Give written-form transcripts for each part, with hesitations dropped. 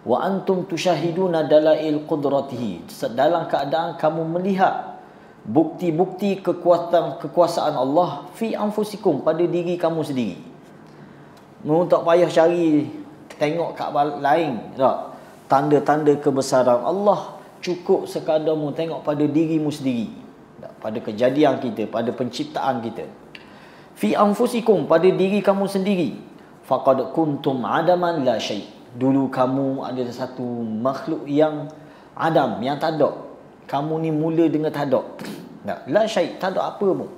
wa antum tusyahiduna dalail qudratihi, dalam keadaan kamu melihat bukti-bukti kekuasaan Allah fi anfusikum, pada diri kamu sendiri. Mu tak payah cari tengok kat lain tak, tanda-tanda kebesaran Allah, cukup sekadar mu tengok pada dirimu sendiri, pada kejadian kita, pada penciptaan kita. Fi anfusikum, pada diri kamu sendiri. Faqad kuntum adaman la syai', dulu kamu adalah satu makhluk yang adam, yang tak ada. Kamu ni mula dengan tak ada. La syai', tak ada apa pun.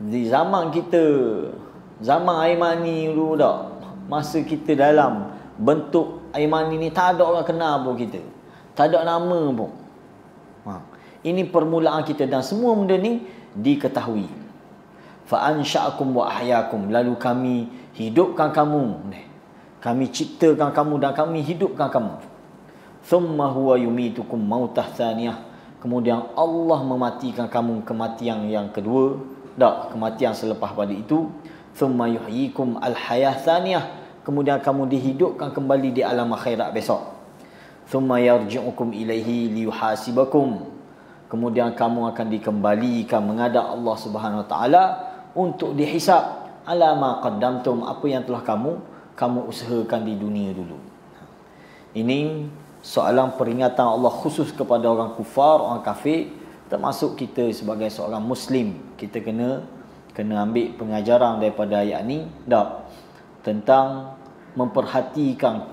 Di zaman kita, zaman air mani dulu dah, masa kita dalam bentuk air mani ni, tak ada orang kenal pun kita, tak ada nama pun. Ini permulaan kita, dan semua benda ni diketahui. Fa ansha'akum wa ahyakum, lalu kami hidupkan kamu, kami ciptakan kamu dan kami hidupkan kamu. Thumma huwa yumitukum mautah thaniyah, kemudian Allah mematikan kamu kematian yang kedua, kematian selepas pada itu. Thumma yuhyikum al-hayah thaniyah, kemudian kamu dihidupkan kembali di alam akhirat besok. Thumma yarji'ukum ilaihi liyuhasibakum, kemudian kamu akan dikembalikan menghadap Allah Subhanahu Wa Taala untuk dihisap ala ma qaddamtum, apa yang telah kamu usahakan di dunia dulu. Ini soalan peringatan Allah khusus kepada orang kufar, orang kafir, termasuk kita sebagai seorang muslim. Kita kena ambil pengajaran daripada ayat ni tentang memperhatikan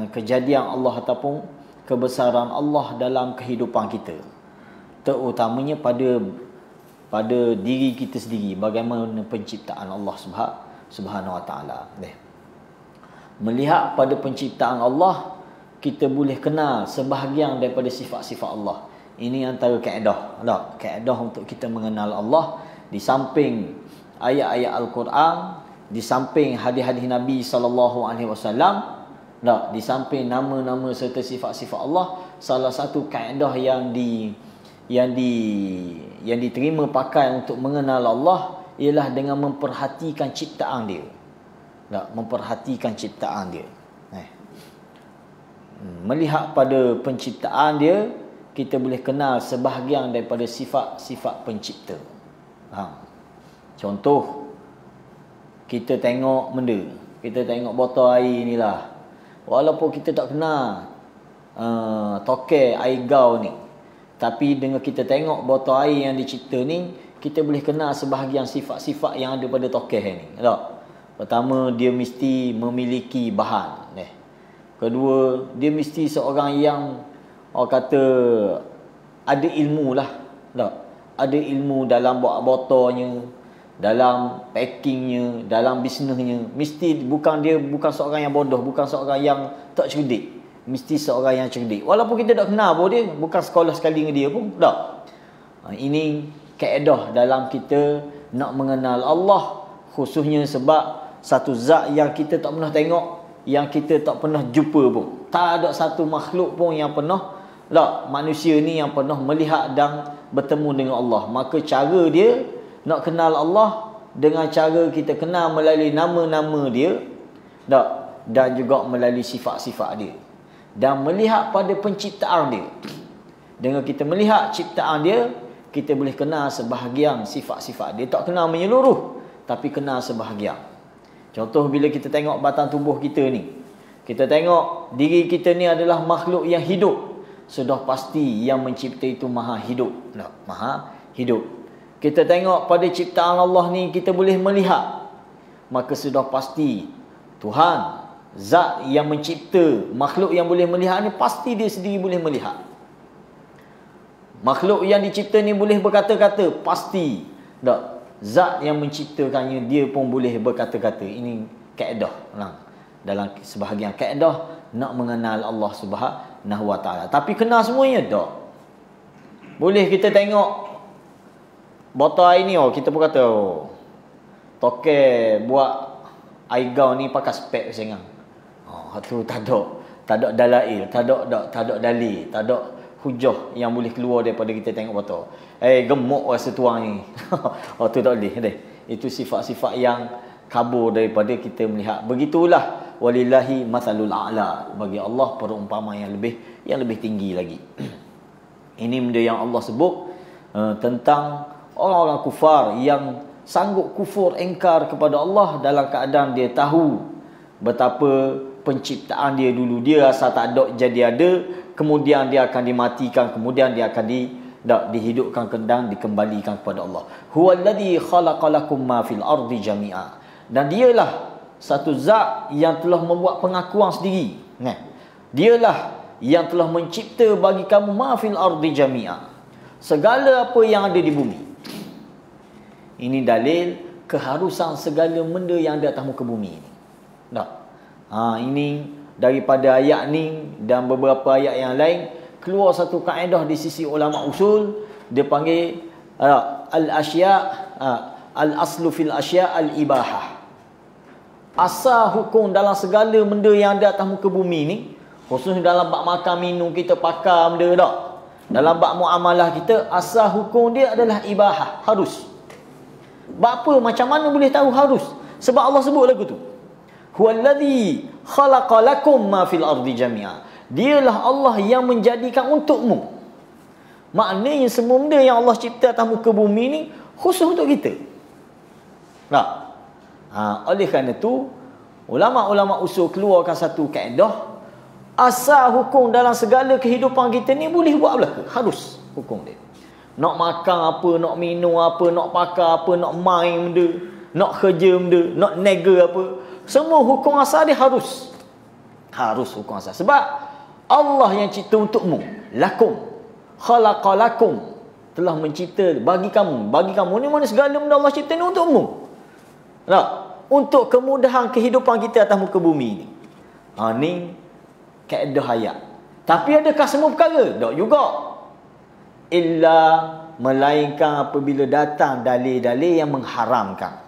kejadian Allah ataupun kebesaran Allah dalam kehidupan kita, terutamanya pada diri kita sendiri, bagaimana penciptaan Allah Subhanahu Wa Taala. Melihat pada penciptaan Allah, kita boleh kenal sebahagian daripada sifat-sifat Allah. Ini antara kaedah, kaedah untuk kita mengenal Allah. Di samping ayat-ayat Al-Quran, di samping hadis-hadis Nabi SAW, di samping nama-nama serta sifat-sifat Allah, salah satu kaedah yang diterima pakai untuk mengenal Allah ialah dengan memperhatikan ciptaan dia. Memperhatikan ciptaan dia. Melihat pada penciptaan dia, kita boleh kenal sebahagian daripada sifat-sifat pencipta. Contoh, kita tengok benda, kita tengok botol air ni lah, walaupun kita tak kenal tokel air gau ni, tapi dengan kita tengok botol air yang dicipta ni, kita boleh kenal sebahagian sifat-sifat yang ada pada tokel ni. Pertama, dia mesti memiliki bahan. Kedua, dia mesti seorang yang orang kata ada ilmu lah. Ada ilmu dalam buat botolnya, dalam packingnya, dalam bisnesnya. Mesti bukan seorang yang bodoh, bukan seorang yang tak cerdik. Mesti seorang yang cerdik. Walaupun kita tak kenal pun dia, bukan sekolah sekali dengan dia pun. Ini kaedah dalam kita nak mengenal Allah, khususnya sebab satu zat yang kita tak pernah tengok, yang kita tak pernah jumpa pun. Tak ada satu makhluk pun yang pernah, manusia ni yang pernah melihat dan bertemu dengan Allah. Maka cara dia nak kenal Allah dengan cara kita kenal melalui nama-nama dia, dan juga melalui sifat-sifat dia, dan melihat pada penciptaan dia. Dengan kita melihat ciptaan dia, kita boleh kenal sebahagian sifat-sifat dia. Tak kenal menyeluruh, tapi kenal sebahagian. Contoh, bila kita tengok batang tubuh kita ni, kita tengok diri kita ni adalah makhluk yang hidup, sudah pasti yang mencipta itu maha hidup. Maha hidup. Kita tengok pada ciptaan Allah ni, kita boleh melihat, maka sudah pasti Tuhan, zat yang mencipta makhluk yang boleh melihat ni, pasti dia sendiri boleh melihat. Makhluk yang dicipta ni boleh berkata-kata, pasti zat yang menciptakannya dia pun boleh berkata-kata. Ini kaedah dalam sebahagian kaedah nak mengenal Allah Subhanahu Wa Taala. Tapi kenal semuanya tak. Boleh kita tengok botol air ni, kita pun kata tokel buat air gau ni pakai spek sangat. Tu tak ada dalail, tak ada dalil, tak ada hujah yang boleh keluar daripada kita tengok botol. Gemuk rasa tuang ni. Tu tak boleh. Itu sifat-sifat yang kabur daripada kita melihat. Begitulah walillahi mathalul a'la. Bagi Allah perumpamaan yang lebih tinggi lagi. Ini benda yang Allah sebut tentang orang-orang kufar yang sanggup kufur engkar kepada Allah dalam keadaan dia tahu betapa penciptaan dia dulu. Dia asal tak ada jadi ada, kemudian dia akan dimatikan, kemudian dia akan dihidupkan dan dikembalikan kepada Allah. Huwallazi khalaqalakum ma fil ardi jami'a. Dan dialah satu zat yang telah membuat pengakuan sendiri. Dialah yang telah mencipta bagi kamu ma fil ardi jami'a, segala apa yang ada di bumi. Ini dalil keharusan segala benda yang ada atas muka bumi ini. Ini daripada ayat ni dan beberapa ayat yang lain keluar satu kaedah di sisi ulama usul. Dia panggil al-aslu fil asya' al-ibahah. Asal hukum dalam segala benda yang ada atas muka bumi ni, khususnya dalam bab makan minum kita pakar benda tak, dalam bab muamalah kita, asal hukum dia adalah ibahah, harus. Bab apa? Macam mana boleh tahu harus? Sebab Allah sebut lagu tu, huwallazi khalaqalakum ma fil ardi jami'a. Dialah Allah yang menjadikan untukmu. Maknanya semua benda yang Allah cipta atas muka bumi ni khusus untuk kita. Oleh kerana itu ulama-ulama usul keluarkan satu kaedah, asal hukum dalam segala kehidupan kita ni boleh buat belaka, harus hukum dia. Nak makan apa, nak minum apa, nak pakar apa, nak main benda, nak kerja benda, nak nega apa, semua hukum asal dia harus. Harus hukum asal. Sebab Allah yang cipta untukmu, lakum khalaqalakum, telah mencipta bagi kamu. Bagi kamu ni mana segala benda Allah cipta ni untukmu. Untuk kemudahan kehidupan kita atas muka bumi ni. Ni kaedah ayat. Tapi adakah semua perkara? Tak juga. Illa melainkan apabila datang dalil-dalil yang mengharamkan.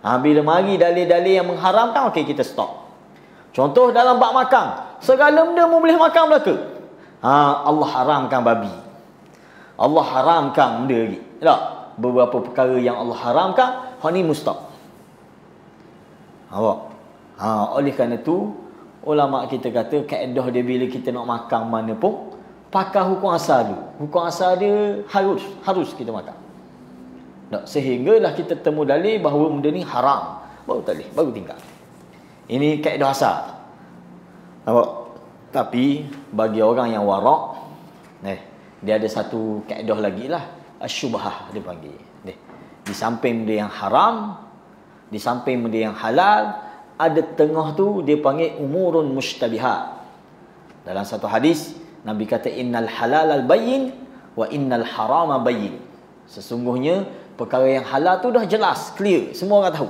Bila mari dalil-dalil yang mengharamkan, okey, kita stop. Contoh dalam bab makan, segala benda boleh makan belaka. Allah haramkan babi, Allah haramkan benda lagi. Tak? Beberapa perkara yang Allah haramkan, ni mustahab. Oleh kerana itu ulama kita kata kaedah dia bila kita nak makan mana pun pakai hukum asal dulu. Hukum asal dia harus kita makan. Tak, sehinggalah kita temu dalil bahawa benda ni haram, baru tak boleh, baru tinggal. Ini kaedah asal. Tapi bagi orang yang warak, dia ada satu kaedah lagi lah, asyubhah dia panggil. Di samping benda yang haram, di samping benda yang halal, ada tengah tu dia panggil umurun mushtabihat. Dalam satu hadis Nabi kata innal halalal bayyin wa innal harama bayyin. Sesungguhnya perkara yang halal tu dah jelas, clear, semua orang tahu.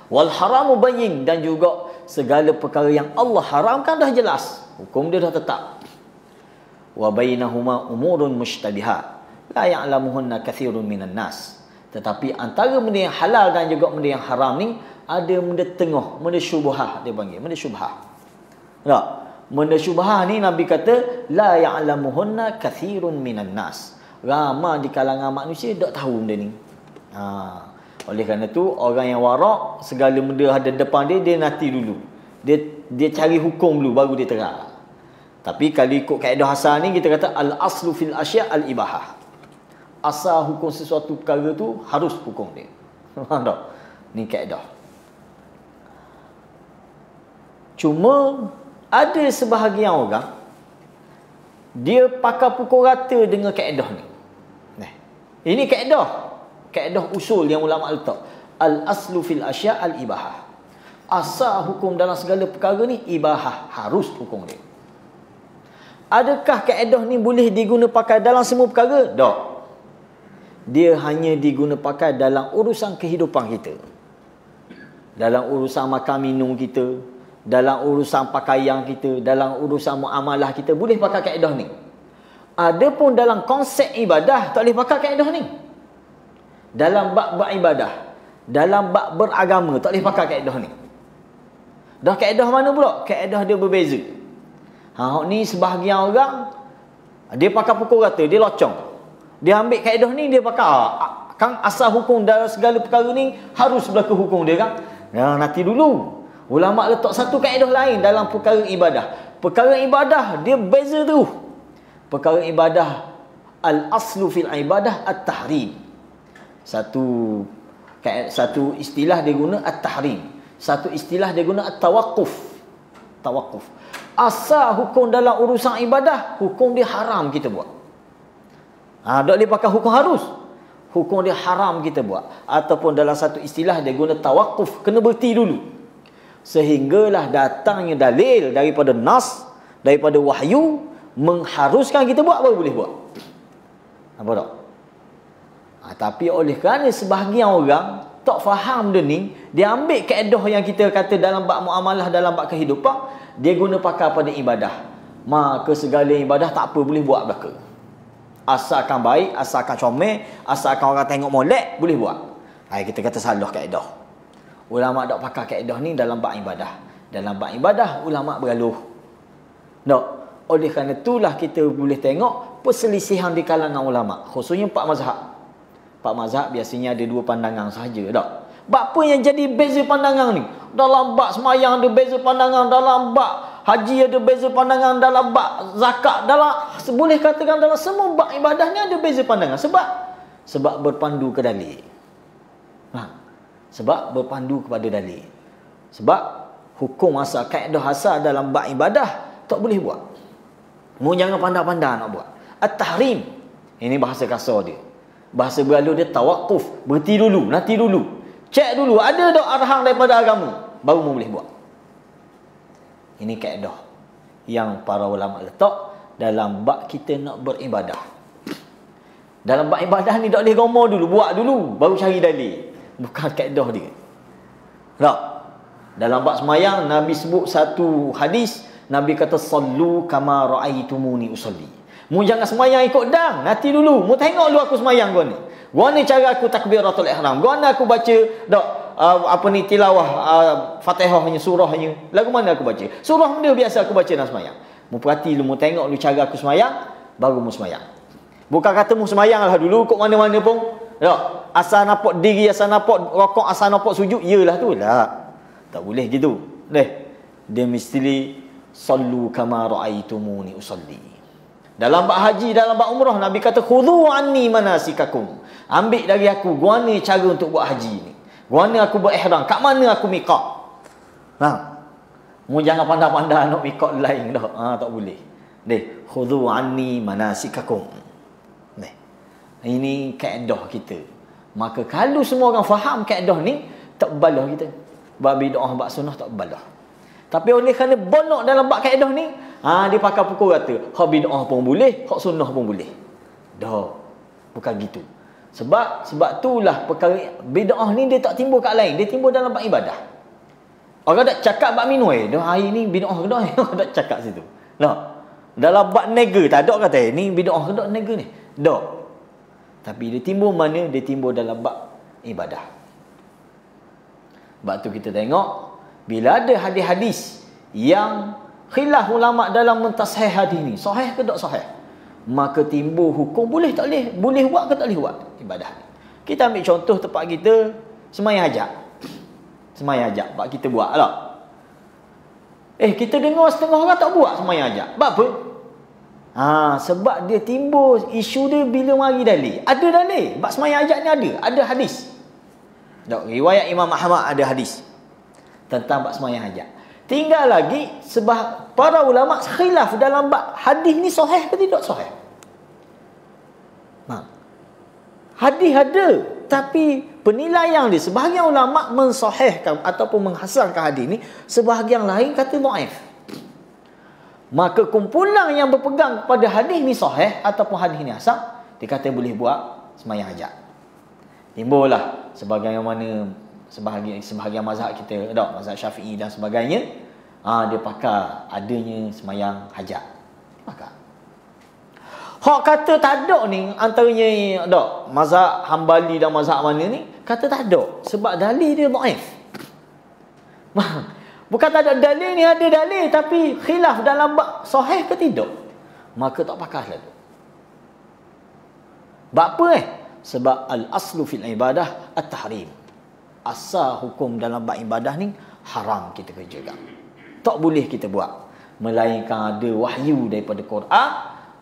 Wal haramu bayyin, dan juga segala perkara yang Allah haramkan dah jelas, hukum dia dah tetap. Wa bainahuma umurun mushtabihat la ya'lamuhunna katsirun minan nas. Tetapi antara benda yang halal dan juga benda yang haram ni ada benda tengah, benda syubhah dia panggil, benda syubhah. Tak? Benda syubhah ni Nabi kata la ya'lamuhunna katsirun minan nas. Ramai di kalangan manusia tak tahu benda ni. Oleh kerana tu orang yang warak, segala benda ada depan dia, dia nanti dulu. Dia cari hukum dulu baru dia terang. Tapi kalau ikut kaedah asal ni kita kata al-aslu fil asya' al-ibahah. Asal hukum sesuatu perkara tu harus hukum dia. Faham tak? Ni kaedah. Cuma ada sebahagian orang dia pakai pukul rata dengan kaedah ni. Ini kaedah usul yang ulama letak. Al-aslu fil asya' al-ibahah. Asal hukum dalam segala perkara ni ibahah, harus hukum dia. Adakah kaedah ni boleh diguna pakai dalam semua perkara? Tak. Dia hanya diguna pakai dalam urusan kehidupan kita. Dalam urusan makan minum kita, dalam urusan pakaian kita, dalam urusan muamalah kita boleh pakai kaedah ni. Adapun dalam konsep ibadah tak boleh pakai kaedah ni. Dalam bab ibadah, dalam bab beragama tak boleh pakai kaedah ni. Dah kaedah mana pula? Kaedah dia berbeza. Ni sebahagian orang dia pakai pukul rata, dia locong. Dia ambil kaedah ni dia pakai kan asal hukum dalam segala perkara ni harus berlaku hukum dia kan. Nanti dulu. Ulama letak satu kaedah lain dalam perkara ibadah. Perkara ibadah dia beza tu. Perkara ibadah al-aslu fil ibadah at-tahrim. Satu istilah dia guna at-tahrim. Satu istilah dia guna at-tawaqquf. Tawaqquf. Asal hukum dalam urusan ibadah, hukum dia haram kita buat. Tak boleh pakai hukum harus. Hukum dia haram kita buat. Ataupun dalam satu istilah dia guna tawaqquf, kena berhenti dulu. Sehinggalah datangnya dalil daripada nas, daripada wahyu, mengharuskan kita buat, baru boleh buat. Apa tak? Tapi oleh kerana sebahagian orang tak faham dia ni, dia ambil kaedah yang kita kata dalam bab muamalah, dalam bab kehidupan, dia guna pakai pada ibadah. Maka segala ibadah tak apa, boleh buat belaka. Asalkan baik, asalkan comel, asalkan orang tengok molek, boleh buat. Kita kata salah kaedah. Ulama tak pakai kaedah ni dalam bab ibadah. Dalam bab ibadah, ulama bergaluh. Tak. Oleh kerana itulah kita boleh tengok perselisihan di kalangan ulama. Khususnya 4 mazhab. 4 mazhab biasanya ada 2 pandangan sahaja. Tak. Bab apa yang jadi beza pandangan ni? Dalam bab semayang ada beza pandangan, dalam bab haji ada beza pandangan, dalam bab zakat, dalam boleh katakan dalam semua bab ibadah ni ada beza pandangan. Sebab berpandu ke dalil. Sebab berpandu kepada dalil. Sebab hukum asal, kaedah asal dalam bab ibadah tak boleh buat. Mu jangan pandai-pandai nak buat. At-tahrim. Ini bahasa kasar dia. Bahasa bergaul dia tawaqquf, berhenti dulu, nanti dulu. Cek dulu ada tak arahan daripada agama, baru mu boleh buat. Ini kaedah yang para ulama letak dalam bab kita nak beribadah. Dalam bab ibadah ni tak boleh gomor dulu, buat dulu, baru cari dalil. Bukan kaedah dia. Tak. Dalam bab semayang, Nabi sebut satu hadis, Nabi kata sallu kama ra'aitumuni usalli. Mu jangan semayang ikut dang, nanti dulu. Mu tengok dulu aku semayang gua ni. Gua ni cara aku takbiratul ihram. Gua ni aku baca tilawah Fatihahnya, surahnya. Lagu mana aku baca? Surah benda biasa aku baca dalam semayang. Mu perhati dulu, mu tengok dulu cara aku semayang, baru mu semayang. Bukan kata mu semayang lah dulu kok mana-mana pun. Tak. Asal nampak diri, asal nampak rokok, asal nampak sujud, iyalah tu lah. Tak boleh gitu. Dia mesti sallu kama ra'aitumuni usalli. Dalam bab haji, dalam bab umrah, Nabi kata khudhu anni manasikakum. Ambil dari aku, gua ni cara untuk buat haji ni. Gua ni aku berihram, kat mana aku miqat. Mu jangan pandai-pandai nak miqat lain dah. Tak boleh. Khudhu anni manasikakum. Ini kaedah kita. Maka kalau semua orang faham kaedah ni, tak balah kita. Bab bid'ah, bab sunnah tak balah. Tapi oleh kerana bonok dalam bab kaedah ni, dia pakai pukul rata. Hak bid'ah pun boleh, hak sunnah pun boleh. Dah. Bukan gitu. Sebab itulah perkara bid'ah ni dia tak timbul kat lain, dia timbul dalam bab ibadah. Orang tak cakap bab minum dah hari ni bid'ah ke dah, orang tak cakap situ. Dah. Dalam bab nega tak ada kata ni bid'ah ke dah nega ni. Dah. Tapi dia timbul mana? Dia timbul dalam bab ibadah. Sebab tu kita tengok bila ada hadis-hadis yang khilaf ulama dalam mentashih hadis ni, sahih ke tak sahih, maka timbul hukum boleh tak boleh, boleh buat ke tak boleh buat ibadah ni. Kita ambil contoh tempat kita sembahyang hajat. Sembahyang hajat bab kita buat lah. Kita dengar setengah orang tak buat sembahyang hajat. Sebab apa? Sebab dia timbul isu dia bila mari dalil. Ada dalil. Bab sembahyang hajat ni ada hadis. Riwayat Imam Ahmad ada hadis tentang bab sembahyang hajat. Tinggal lagi para ulama khilaf dalam bab hadis ni sahih ke tidak sahih. Hadis ada, tapi penilaian dia sebahagian ulama mensahihkan ataupun menghasankan hadis ni, sebahagian lain kata dhaif. Maka kumpulan yang berpegang pada hadis ni sahih ataupun hadis ni hasan, dia kata boleh buat sembahyang hajat. Timbullah sebahagian mazhab kita, mazhab Syafi'i dan sebagainya, dia pakai adanya sembahyang hajat. Pakai. Hak kata tak ada ni antaranya mazhab Hambali dan mazhab mana ni, kata tak ada sebab dalil dia dhaif. Bukan tak ada dalil ni, ada dalil tapi khilaf dalam bab sahih ke tidak, maka tak pakai lah tu. Bab apa Sebab al-aslu fil ibadah at-tahrim. Asal hukum dalam bab ibadah ni haram kita kerjakan. Tak boleh kita buat melainkan ada wahyu daripada Quran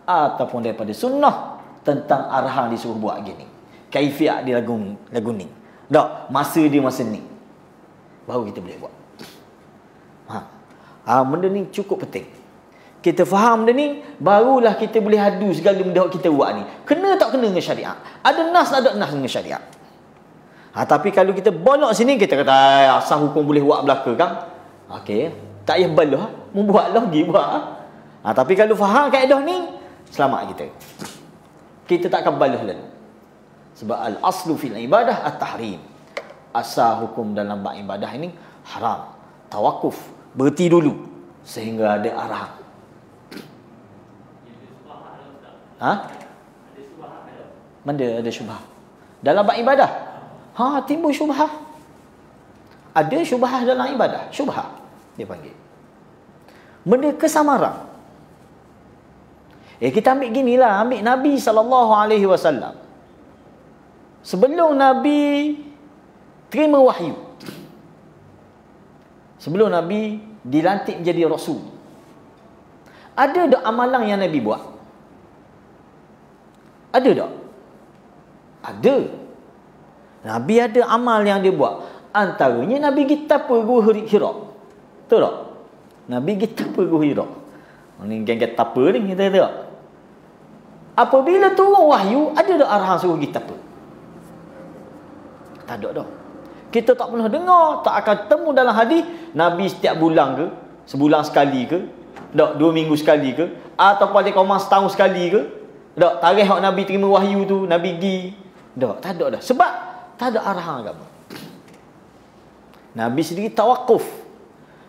ataupun daripada sunnah tentang arahan disuruh buat gini. Kaifiat dia lagu ni. Tak, masa dia masa ni. Baru kita boleh buat. Benda ni cukup penting. Kita faham benda ni, barulah kita boleh adu segala benda kita buat ni. Kena tak kena dengan syariat? Ada nas tak ada nas dengan syariat? Tapi kalau kita bolok sini, kita kata asal hukum boleh buat belaka kan? Okey, tak payah baloh, membuat lagi buat. Tapi kalau faham kaedah ni, selamat kita. Kita tak akan baloh lalu. Sebab al-aslu fil ibadah at-tahrim. Asal hukum dalam bab ibadah ini haram. Tawakuf, berhenti dulu sehingga ada arahan. Mana ada syubhah? Dalam bab ibadah? Timbul syubhah. Ada syubhah dalam ibadah. Syubhah dia panggil. Benda kesamaran. Kita ambil ginilah, ambil Nabi SAW. Sebelum Nabi terima wahyu, sebelum Nabi dilantik menjadi Rasul, ada tak amalan yang Nabi buat? Ada tak? Ada. Nabi ada amal yang dia buat. Antaranya Nabi kita pergi Hira. Betul tak? Nabi kita pergi Hira. Ni geng-geng apa ni kita tak? Apabila turun wahyu, ada tak arahan suruh kita apa? Tak ada dah. Kita tak pernah dengar, tak akan temu dalam hadis Nabi setiap bulan ke, sebulan sekali ke, tak 2 minggu sekali ke, atau pada koma setahun sekali ke, tak tarikh hak Nabi terima wahyu tu, Nabi pergi. Tak ada dah. Sebab tak ada arahan agama. Nabi sendiri tawakuf.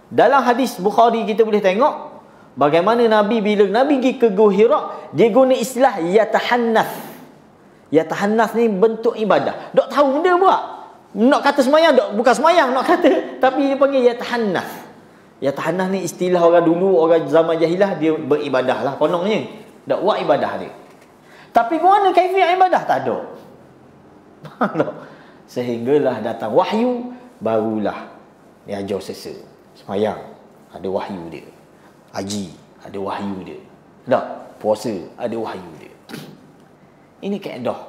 Dalam hadis Bukhari kita boleh tengok bagaimana Nabi bila Nabi pergi ke Gua Hira, dia guna istilah yatahannath. Yatahannath ni bentuk ibadah. Tak tahu benda buat. Nak kata semayang, bukan semayang nak kata, tapi dia panggil yatahannath. Yatahannath ni istilah orang dulu, orang zaman jahilah, dia beribadah lah konongnya. Tak buat ibadah dia. Tapi mana kaifiat ibadah? Tak ada. Sehinggalah datang wahyu, barulah dia ajar sesa. Semayang ada wahyu dia. Haji ada wahyu dia. Tak, puasa ada wahyu dia. Ini kaedah.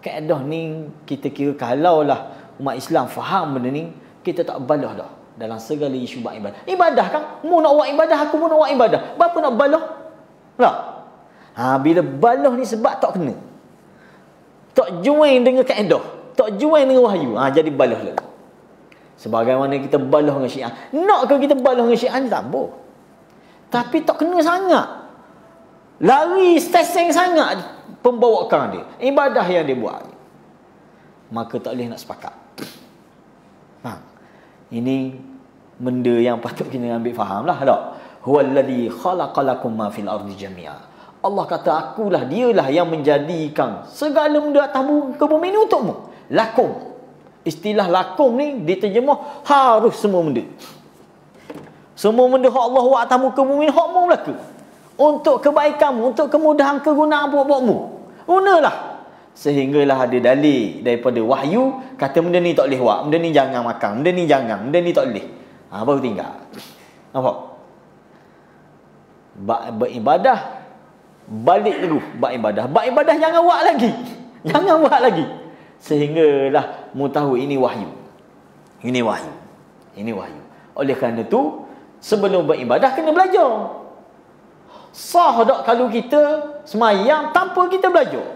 Kaedah ni kita kira kalaulah umat Islam faham benda ni, kita tak balah dah dalam segala isu bab ibadah. Ibadah kan? Mu nak buat ibadah, aku pun nak buat ibadah. Berapa nak balah? Tak. Bila balah ni sebab tak kena. Tak join dengan kaedah. Tak join dengan wahyu. Jadi balah lah. Sebagaimana kita balah dengan Syiah. Nak ke kita balah dengan Syiah ni tak boleh. Tapi tak kena sangat. Lari stesen sangat pembawakan dia. Ibadah yang dia buat. Maka tak boleh nak sepakat. Ini benda yang patut kita ambil faham lah. Huwallazi khalaqalakum ma fil ardi jami'a. Allah kata akulah, dialah yang menjadikan segala benda atas muka bumi ni untukmu. Lakum. Istilah lakum ni diterjemah harus semua benda. Semua benda hak Allah buat atas muka bumi ni hak mu berlaku. Untuk kebaikanmu, untuk kemudahan kegunaan buat-buatmu. Gunalah. Sehinggalah ada dalil daripada wahyu kata benda ni tak boleh buat, benda ni jangan makan, benda ni jangan, benda ni tak boleh. Baru tinggal. Nampak? Beribadah balik terus bab ibadah. Bab ibadah jangan buat lagi. Jangan buat lagi. Sehinggalah mu tahu ini wahyu. Ini wahyu. Ini wahyu. Oleh kerana tu sebelum beribadah kena belajar. Sah tak kalau kita semayang tanpa kita belajar?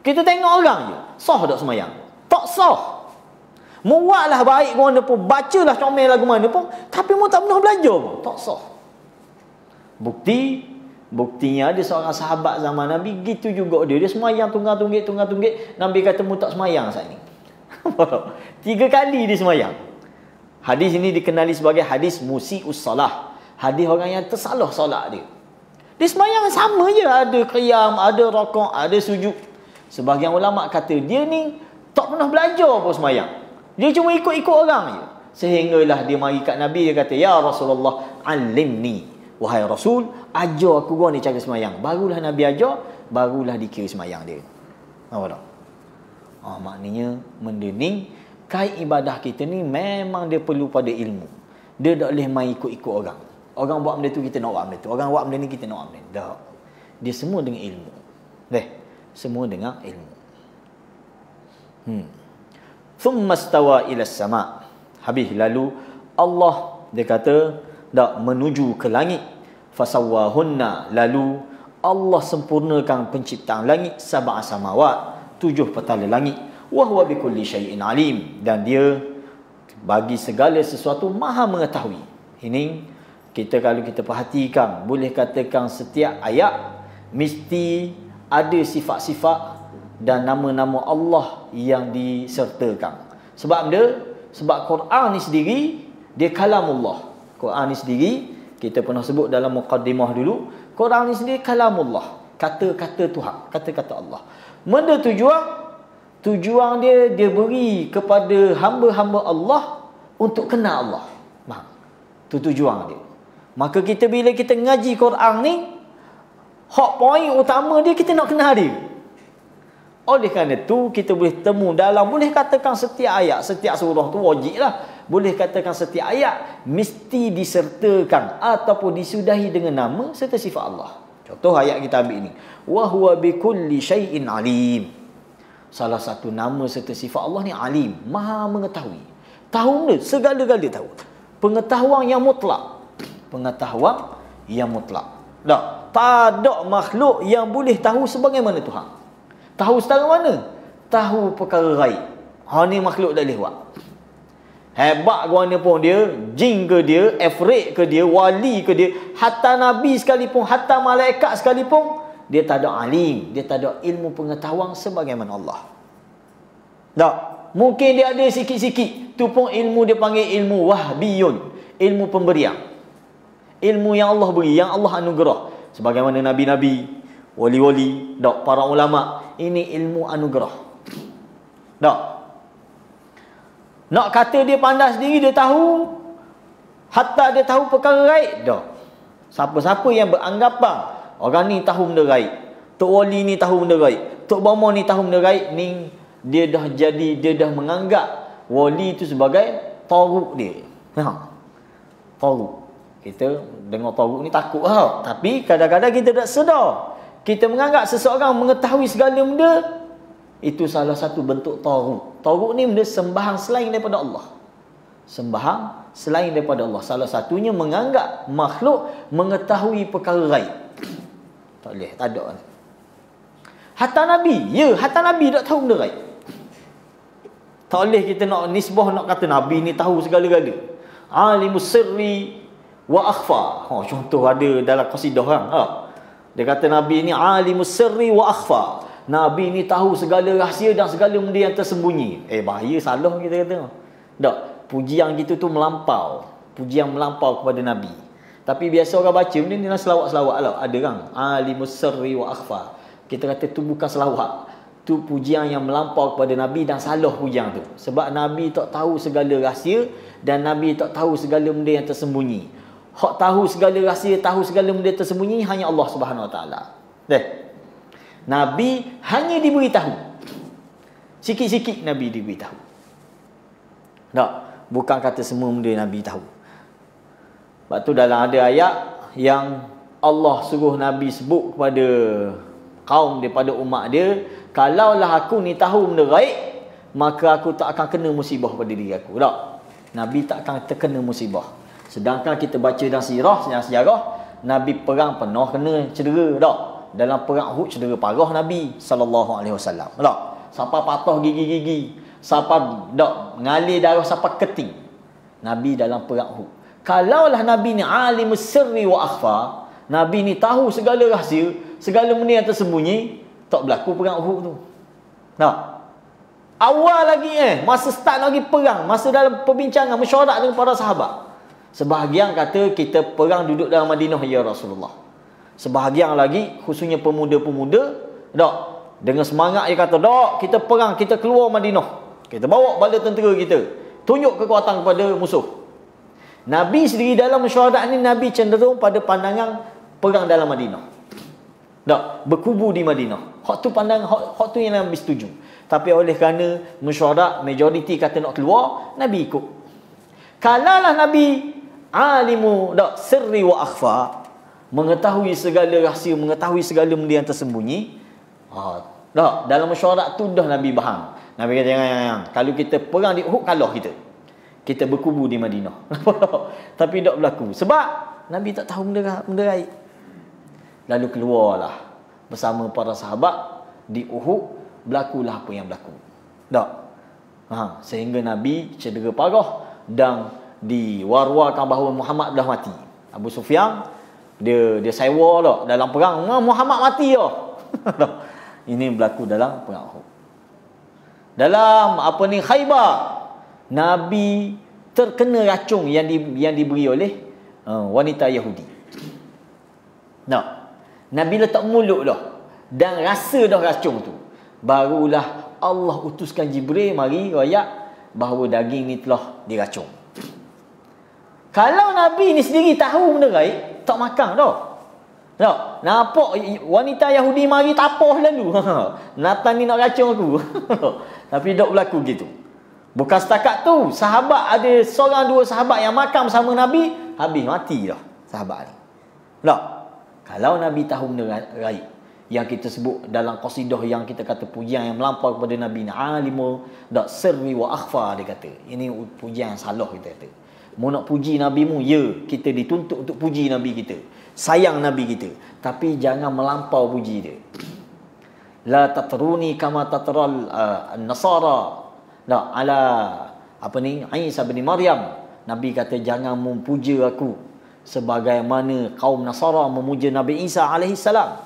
Kita tengok orang je. Sah tak semayang? Tak sah. Mu buatlah baik ke mana pun, bacalah comel lagu mana pun, tapi mu tak pernah belajar pun, tak sah. Buktinya ada seorang sahabat zaman Nabi, gitu juga dia semayang tunggang-tunggik. Nabi kata mu tak semayang saat ni. 3 kali dia semayang. Hadis ini dikenali sebagai hadis musi'us salah. Hadis orang yang tersalah solat dia. Dia semayang sama je, ada qiyam, ada rakaat, ada sujud. Sebahagian ulama kata dia ni tak pernah belajar pun semayang. Dia cuma ikut-ikut orang je. Sehinggalah dia mari kat Nabi, dia kata, "Ya Rasulullah, alimni." Wahai Rasul, ajar aku gua ni cara semayang. Barulah Nabi ajar, barulah dikira semayang dia. Nampak tak? Maknanya benda ni kait ibadah kita ni memang dia perlu pada ilmu. Dia tak boleh main ikut-ikut orang. Orang buat benda tu kita nak buat benda tu. Orang buat benda ni kita nak buat benda ni. Tak. Dia semua dengan ilmu. Semua dengan ilmu. Thumma stawa ila sama. Habis lalu Allah dia kata dak menuju ke langit. Fasawwahunna, lalu Allah sempurnakan penciptaan langit, sab'a samawat, 7 petala langit. Wa huwa bikulli syai'in alim, dan dia bagi segala sesuatu maha mengetahui. Ini kita kalau kita perhatikan, boleh katakan setiap ayat mesti ada sifat-sifat dan nama-nama Allah yang disertakan. Sebab Quran ni sendiri dia kalamullah. Quran ni sendiri kita pernah sebut dalam muqaddimah dulu, Quran ni sendiri kalamullah, kata-kata Tuhan, kata-kata Allah. Benda tujuan dia beri kepada hamba-hamba Allah untuk kenal Allah. Tu tujuan dia. Maka kita bila kita ngaji Quran ni, hak poin utama dia kita nak kenal dia. Oleh kerana tu kita boleh temu dalam, boleh katakan setiap ayat, setiap surah tu wajib lah. Boleh katakan setiap ayat mesti disertakan ataupun disudahi dengan nama serta sifat Allah. Contoh ayat kita ambil ni. Wa huwa bikulli syai'in alim. Salah satu nama serta sifat Allah ni alim, maha mengetahui. Tahu benda, segala-gala tahu. Pengetahuan yang mutlak. Pengetahuan yang mutlak. Tak ada makhluk yang boleh tahu sebagaimana Tuhan. Tahu setara mana? Tahu perkara gaib. Ni makhluk tak boleh buat. Hebat ke mana pun dia, jin ke dia, ifrit ke dia, wali ke dia, hatta nabi sekalipun, hatta malaikat sekalipun, dia tak ada alim, dia tak ada ilmu pengetahuan sebagaimana Allah. Tak. Mungkin dia ada sikit-sikit, tu pun ilmu dia panggil ilmu wahbiyun, ilmu pemberian. Ilmu yang Allah beri, yang Allah anugerah. Sebagaimana nabi-nabi, wali-wali, tak, para ulama, ini ilmu anugerah. Tak. Nak kata dia pandai sendiri, dia tahu, hatta dia tahu perkara gaib, dah. Siapa-siapa yang beranggapan orang ni tahu benda gaib, Tok Wali ni tahu benda gaib, Tok Bomo ni tahu benda gaib, ni dia dah menganggap wali itu sebagai tauruk dia. Tauruk. Kita dengar tauruk ni takut lah. Tapi kadang-kadang kita tak sedar. Kita menganggap seseorang mengetahui segala benda, itu salah satu bentuk tauruk. Tauruk ni benda sembahan selain daripada Allah. Sembahan selain daripada Allah. Salah satunya menganggap makhluk mengetahui perkara gaib. Tak boleh, tak ada. Hatta Nabi, hatta Nabi tak tahu benda gaib. Tak boleh kita nak nisbah, nak kata Nabi ni tahu segala-gala. Alimus sirri wa akhfa. Contoh ada dalam qasidah kan. Dia kata Nabi ni alimus sirri wa akhfa. Nabi ni tahu segala rahsia dan segala benda yang tersembunyi. Bahaya, salah kita kata. Tak, pujian kita tu melampau. Pujian melampau kepada Nabi. Tapi biasa orang baca benda ni dalam selawat-selawat lah. Ada kan? Alimus sirri wa akhfa. Kita kata tu bukan selawat. Tu pujian yang melampau kepada Nabi dan salah pujian tu. Sebab Nabi tak tahu segala rahsia dan Nabi tak tahu segala benda yang tersembunyi. Hak tahu segala rahsia, tahu segala benda tersembunyi hanya Allah Subhanahu Wa Taala. Nabi hanya diberitahu. Sikit-sikit Nabi diberitahu. Tak, bukan kata semua benda Nabi tahu. Sebab tu dalam ada ayat yang Allah suruh Nabi sebut kepada kaum daripada umat dia, kalaulah aku ni tahu benda gaib, maka aku tak akan kena musibah pada diri aku. Tak, Nabi tak akan terkena musibah. Sedangkan kita baca dalam sejarah, Nabi perang pernah kena cedera. Tak, dalam perang Uhud cedera parah Nabi sallallahu alaihi wasallam. Tak, sampai patah gigi-gigi, sampai dak mengalir darah sampai keting. Nabi dalam perang Uhud. Kalaulah Nabi ni alimus sirri wa akhfa, Nabi ni tahu segala rahsia, segala benda yang tersembunyi, tak berlaku perang Uhud tu. Tak. Awal lagi masa start lagi perang, masa dalam perbincangan mesyuarat dengan para sahabat. Sebahagian kata kita perang duduk dalam Madinah ya Rasulullah. Sebahagian lagi khususnya pemuda-pemuda, tak, dengan semangat dia kata, tak, kita perang, kita keluar Madinah, kita bawa bala tentera kita, tunjuk kekuatan kepada musuh. Nabi sendiri dalam mesyuarat ni, Nabi cenderung pada pandangan perang dalam Madinah. Tak, berkubu di Madinah. Hak tu pandangan, hak tu yang Nabi setuju. Tapi oleh kerana mesyuarat, majoriti kata nak keluar, Nabi ikut. Kalalah Nabi alimu sirri wa akhfa, mengetahui segala rahsia, mengetahui segala benda yang tersembunyi, dalam mesyuarat tu dah Nabi faham. Nabi kata jangan. Kalau kita perang di Uhud, kalah kita berkubu di Madinah. Tapi tak berlaku sebab Nabi tak tahu benda gaib. Lalu keluarlah bersama para sahabat di Uhud, berlakulah apa yang berlaku. Sehingga Nabi cedera parah dan diwar-warkan bahawa Muhammad dah mati. Abu Sufyan dia sewa dalam perang, Muhammad mati dah. Ini berlaku dalam perang Uhud. Dalam Khaybar, Nabi terkena racun yang diberi oleh wanita Yahudi. Nabi letak mulut dan rasa dah racun tu. Barulah Allah utuskan Jibril mari royak bahawa daging ni telah diracun. Kalau Nabi ni sendiri tahu benda gaib, tak makan dah. Nampak wanita Yahudi mari tapah lalu. Nathan ni nak racun aku. Tapi tak berlaku gitu. Bukan setakat tu, sahabat ada seorang dua sahabat yang makan bersama Nabi, habis mati dah sahabat ni. Kalau Nabi tahu benda gaib yang kita sebut dalam qasidah yang kita kata pujian yang melampau kepada Nabi ni, alimu sirri wa akhfa, dia kata. Ini pujian yang salah kita kata. Mau nak puji Nabi mu, ya, kita dituntut untuk puji Nabi kita, sayang Nabi kita, tapi jangan melampau puji dia. La tatruni kama tatral an-nasara ala Isa bin Maryam. Nabi kata jangan memuja aku sebagaimana kaum Nasara memuja Nabi Isa alaihi salam.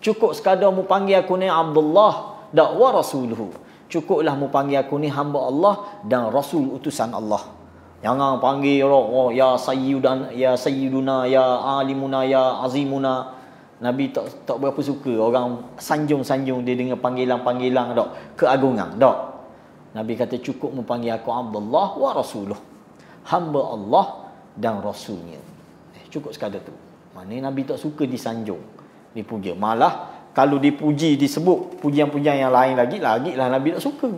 Cukup sekadar mu panggil aku ni Abdullah wa rasuluhu. Cukuplah mu panggil aku ni hamba Allah dan rasul utusan Allah. Jangan panggil ya sayyiduna, ya alimuna, ya azimuna. Nabi tak berapa suka orang sanjung-sanjung dia dengan panggilan-panggilan keagungan. Nabi kata cukup mu panggil aku Abdullah wa rasuluh, hamba Allah dan rasulnya. Cukup sekadar tu. Maknanya Nabi tak suka disanjung, dipuja. Malah kalau dipuji, disebut pujian-pujian yang lain lagilah Nabi tak suka.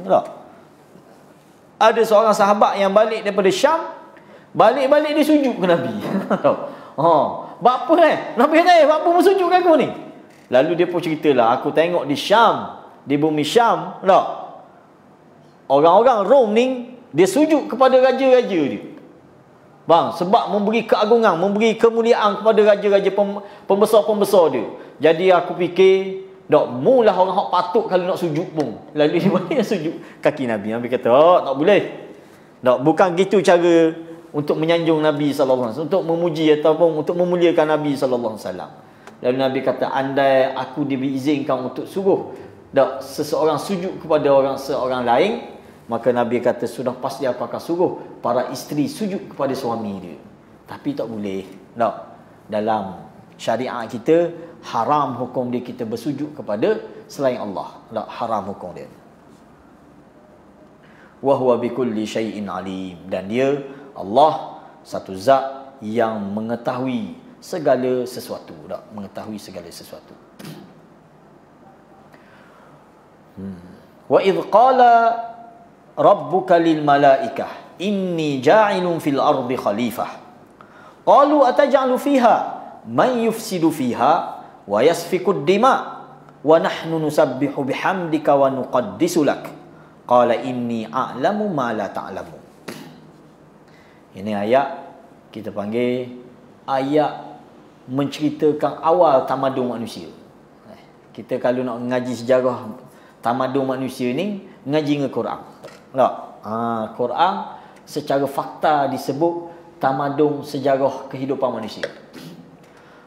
Ada seorang sahabat yang balik daripada Syam, balik-balik dia sujud ke Nabi. Buat apa Nabi kata, buat apa mu sujud ke aku ni? Lalu dia pun ceritalah, aku tengok di Syam, di bumi Syam, orang-orang Rom ni dia sujud kepada raja-raja dia. Sebab memberi keagungan, memberi kemuliaan kepada raja-raja pembesar-pembesar dia. Jadi aku fikir, mulah orang hak patut kalau nak sujud pun. Lalu dia balik sujud kaki Nabi. Nabi kata, tak boleh. Bukan gitu cara untuk menyanjung Nabi sallallahu alaihi wasallam, untuk memuji ataupun untuk memuliakan Nabi sallallahu alaihi wasallam. Lalu Nabi kata, andai aku diizinkan untuk suruh seseorang sujud kepada seorang lain, maka Nabi kata sudah pasti aku akan suruh para isteri sujud kepada suami dia. Tapi tak boleh. Dalam syariat kita haram hukum dia kita bersujud kepada selain Allah. Haram hukum dia. Wa huwa bikulli syai'in alim, dan dia Allah satu zat yang mengetahui segala sesuatu. Mengetahui segala sesuatu. Wa idh qala rabbuka lil malaikah inni ja'ilun fil ardi khalifah qalu ataj'alu fiha man yufsidu fiha wa yasfiku ad-dima wa nahnu nusabbihu bihamdika wa nuqaddisu lak qala inni a'lamu ma la ta'lamu. Ini ayat kita panggil ayat menceritakan awal tamadun manusia. Kita kalau nak mengaji sejarah tamadun manusia ni, ngaji dengan Quran. Quran secara fakta disebut tamadun sejarah kehidupan manusia.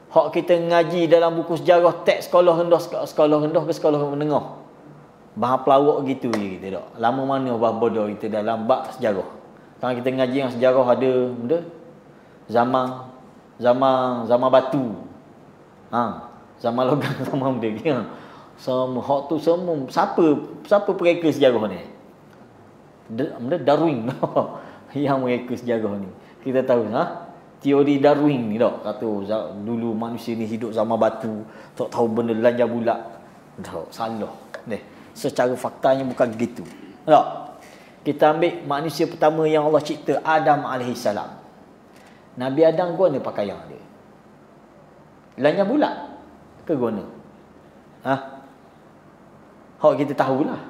Hak kita ngaji dalam buku sejarah teks sekolah rendah ke sekolah menengah, bahas pelawak gitu je kita tak. Lama mana bahas bodoh kita dalam bab sejarah. Kalau kita ngaji yang sejarah ada benda zaman batu. Zaman logam, zaman benda. Semua hak tu semua siapa pereka sejarah ni? Darwin yang mereka sejarah ni. Kita tahu teori Darwin ni kata dulu manusia ni hidup zaman batu, tak tahu benda lanjar bulat. Salah. Secara faktanya bukan begitu. Tak? Kita ambil manusia pertama yang Allah cipta, Adam AS. Nabi Adam guna pakaian dia. Lanya bulat ke guna? Hak kita tahulah.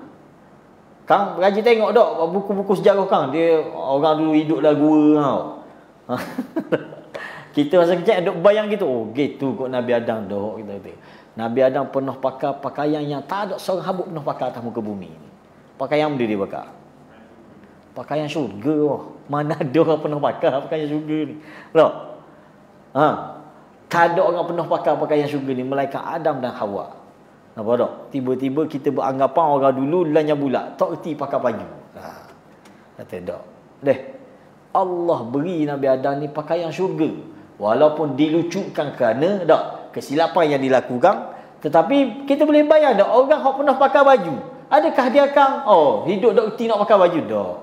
Kang rajin tengok dok buku-buku sejarah Kang. Dia orang dulu hidup dalam gua tau. Kita masa kecil duk bayang gitu. Oh, gitu kot Nabi Adam dok kita kata. Nabi Adam pernah pakai pakaian yang tak ada seorang habuk pernah pakai atas muka bumi ni. Pakaian benda dia pakai. Pakaian syurga. Mana ada orang pernah pakai pakaian syurga ni. Loh. Tak ada orang pernah pakai pakaian syurga ni melainkan Adam dan Hawa. Nampak tak? Tiba-tiba kita beranggapan orang dulu lanya bulat. Tak erti pakai baju. Kata tak. Allah beri Nabi Adam ni pakaian syurga. Walaupun dilucukan kerana tak kesilapan yang dilakukan. Tetapi kita boleh bayang tak orang yang pernah pakai baju. Adakah dia akan hidup tak erti nak pakai baju? Tak.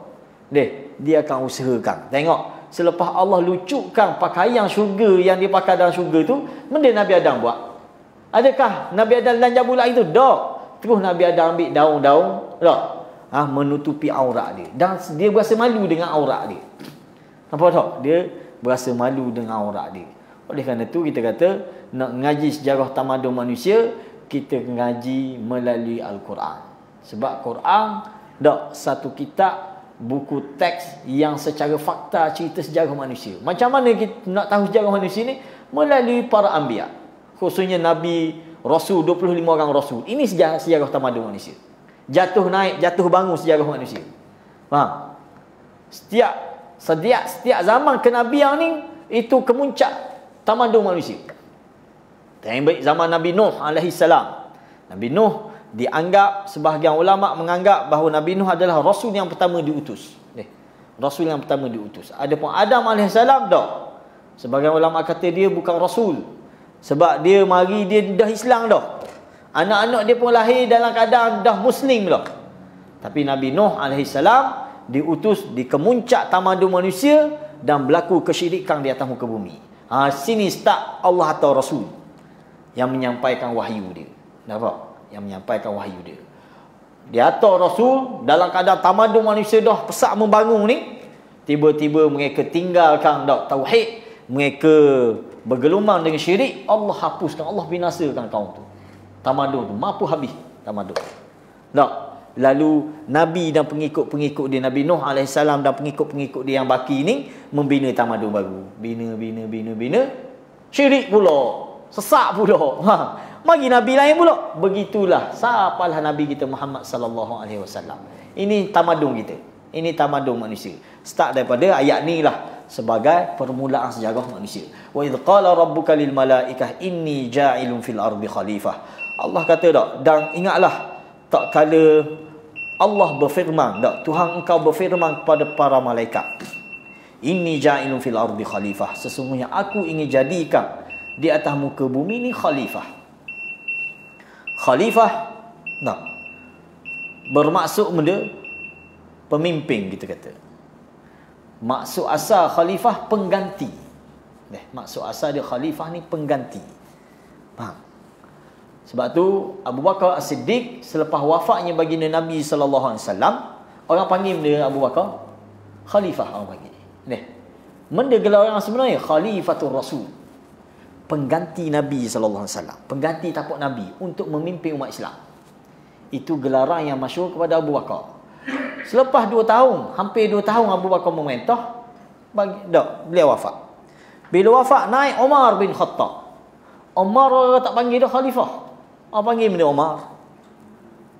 Dia akan usahakan. Tengok. Selepas Allah lucukan pakaian syurga yang dia pakai dalam syurga tu. Benda Nabi Adam buat. Adakah Nabi Adam lanja bulat itu? Tak. Terus Nabi Adam ambil daun-daun. Tak. Menutupi aurat dia. Dan dia berasa malu dengan aurat dia. Nampak tak? Dia berasa malu dengan aurat dia. Oleh kerana itu kita kata nak ngaji sejarah tamadun manusia, kita ngaji melalui Al-Quran. Sebab Quran tak satu kitab buku teks yang secara fakta cerita sejarah manusia. Macam mana kita nak tahu sejarah manusia ni? Melalui para anbiya. Khususnya Nabi, Rasul, 25 orang Rasul. Ini sejarah tamadun manusia. Jatuh naik, jatuh bangun sejarah manusia. Faham? Setiap zaman kenabian ni, itu kemuncak tamadun manusia. Baik zaman Nabi Nuh AS. Nabi Nuh dianggap, sebahagian ulama menganggap bahawa Nabi Nuh adalah Rasul yang pertama diutus. Rasul yang pertama diutus. Adapun Adam AS tak. Sebahagian ulama kata dia bukan Rasul. Sebab dia mari dia dah Islam dah. Anak-anak dia pun lahir dalam keadaan dah Muslim dah. Tapi Nabi Nuh AS diutus di kemuncak tamadun manusia dan berlaku kesyirikan di atas muka bumi. Sini start Allah atau Rasul yang menyampaikan wahyu dia. Nampak? Yang menyampaikan wahyu dia. Dia atau Rasul dalam keadaan tamadun manusia dah pesak membangun ni, tiba-tiba mereka tinggalkan tauhid, mereka bergelumang dengan syirik, Allah hapuskan, Allah binasakan kaum tu. Tamadun tu mampu habis tamadun. Tak. Lalu Nabi dan pengikut-pengikut dia, Nabi Nuh AS dan pengikut-pengikut dia yang baki ni membina tamadun baru. Bina. Syirik pula, sesak pula. Mari Nabi lain pula. Begitulah sapalah Nabi kita Muhammad sallallahu alaihi wasallam. Ini tamadun kita. Ini tamadun manusia. Start daripada ayat ni lah sebagai permulaan sejarah manusia. Wa idz qala rabbuka lil malaikah inni ja'ilun fil ardi khalifah. Allah kata tak, dan ingatlah tak kala Allah berfirman, tak, Tuhan engkau berfirman kepada para malaikat, inni ja'ilun fil ardi khalifah, sesungguhnya aku ingin jadikan di atas muka bumi ni khalifah. Khalifah tak bermaksud benda pemimpin, kita kata. Maksud asal khalifah pengganti. Maksud asal dia khalifah ni pengganti. Faham? Sebab tu Abu Bakar As-Siddiq selepas wafatnya baginda Nabi sallallahu alaihi wasallam, orang panggil dia Abu Bakar khalifah, orang panggil. Benda gelar orang sebenarnya Khalifatul Rasul. Pengganti Nabi sallallahu alaihi wasallam, pengganti tapak Nabi untuk memimpin umat Islam. Itu gelaran yang masyhur kepada Abu Bakar. Selepas 2 tahun, hampir 2 tahun Abu Bakar memerintah, beliau wafat. Bila wafat, naik Umar bin Khattab. Umar tak panggil dia khalifah. Orang panggil dia Umar.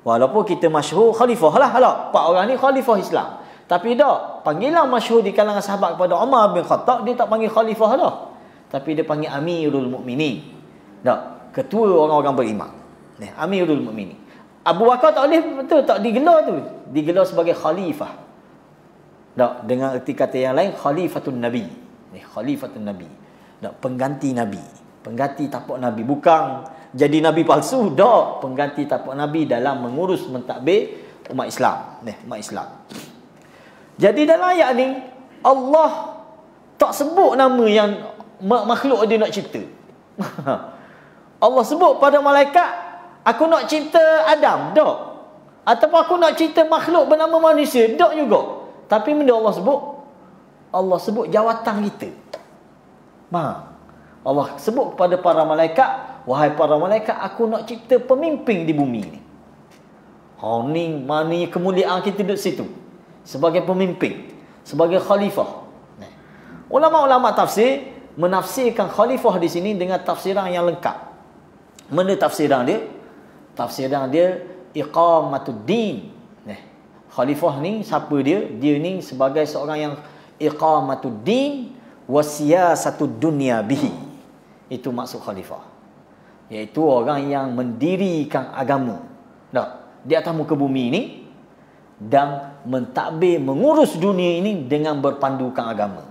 Walaupun kita masyhur khalifah lah. 4 orang ni khalifah Islam. Tapi tak, panggilan masyhur di kalangan sahabat kepada Umar bin Khattab, dia tak panggil khalifah lah. Tapi dia panggil Amirul Mukminin. Tak, ketua orang-orang beriman. Amirul Mukminin. Abu Bakar tak boleh betul, tak digelar tu. Digelar sebagai khalifah. Tak, dengan erti kata yang lain khalifatun Nabi. Khalifatun Nabi. Tak, pengganti Nabi. Pengganti tapak Nabi, bukan jadi Nabi palsu, tak. Pengganti tapak Nabi dalam mengurus mentadbir umat Islam. Umat Islam. Jadi dalam ayat ni Allah tak sebut nama yang makhluk dia nak cipta. Allah sebut pada malaikat, aku nak cipta Adam, tak. Ataupun aku nak cerita makhluk bernama manusia, tak juga. Tapi benda Allah sebut jawatan kita. Faham? Allah sebut kepada para malaikat, wahai para malaikat, aku nak cipta pemimpin di bumi ni. Ni mana kemuliaan kita duduk situ. Sebagai pemimpin, sebagai khalifah. Ulama-ulama tafsir menafsirkan khalifah di sini dengan tafsiran yang lengkap. Mana tafsiran dia? Tafsiran dia iqamatuddin. Khalifah ni siapa dia? Dia ni sebagai seorang yang iqamatuddin wa siyasatud dunya bihi. Itu maksud khalifah. Iaitu orang yang mendirikan agama. Di atas muka bumi ini dan mentadbir mengurus dunia ini dengan berpandukan agama.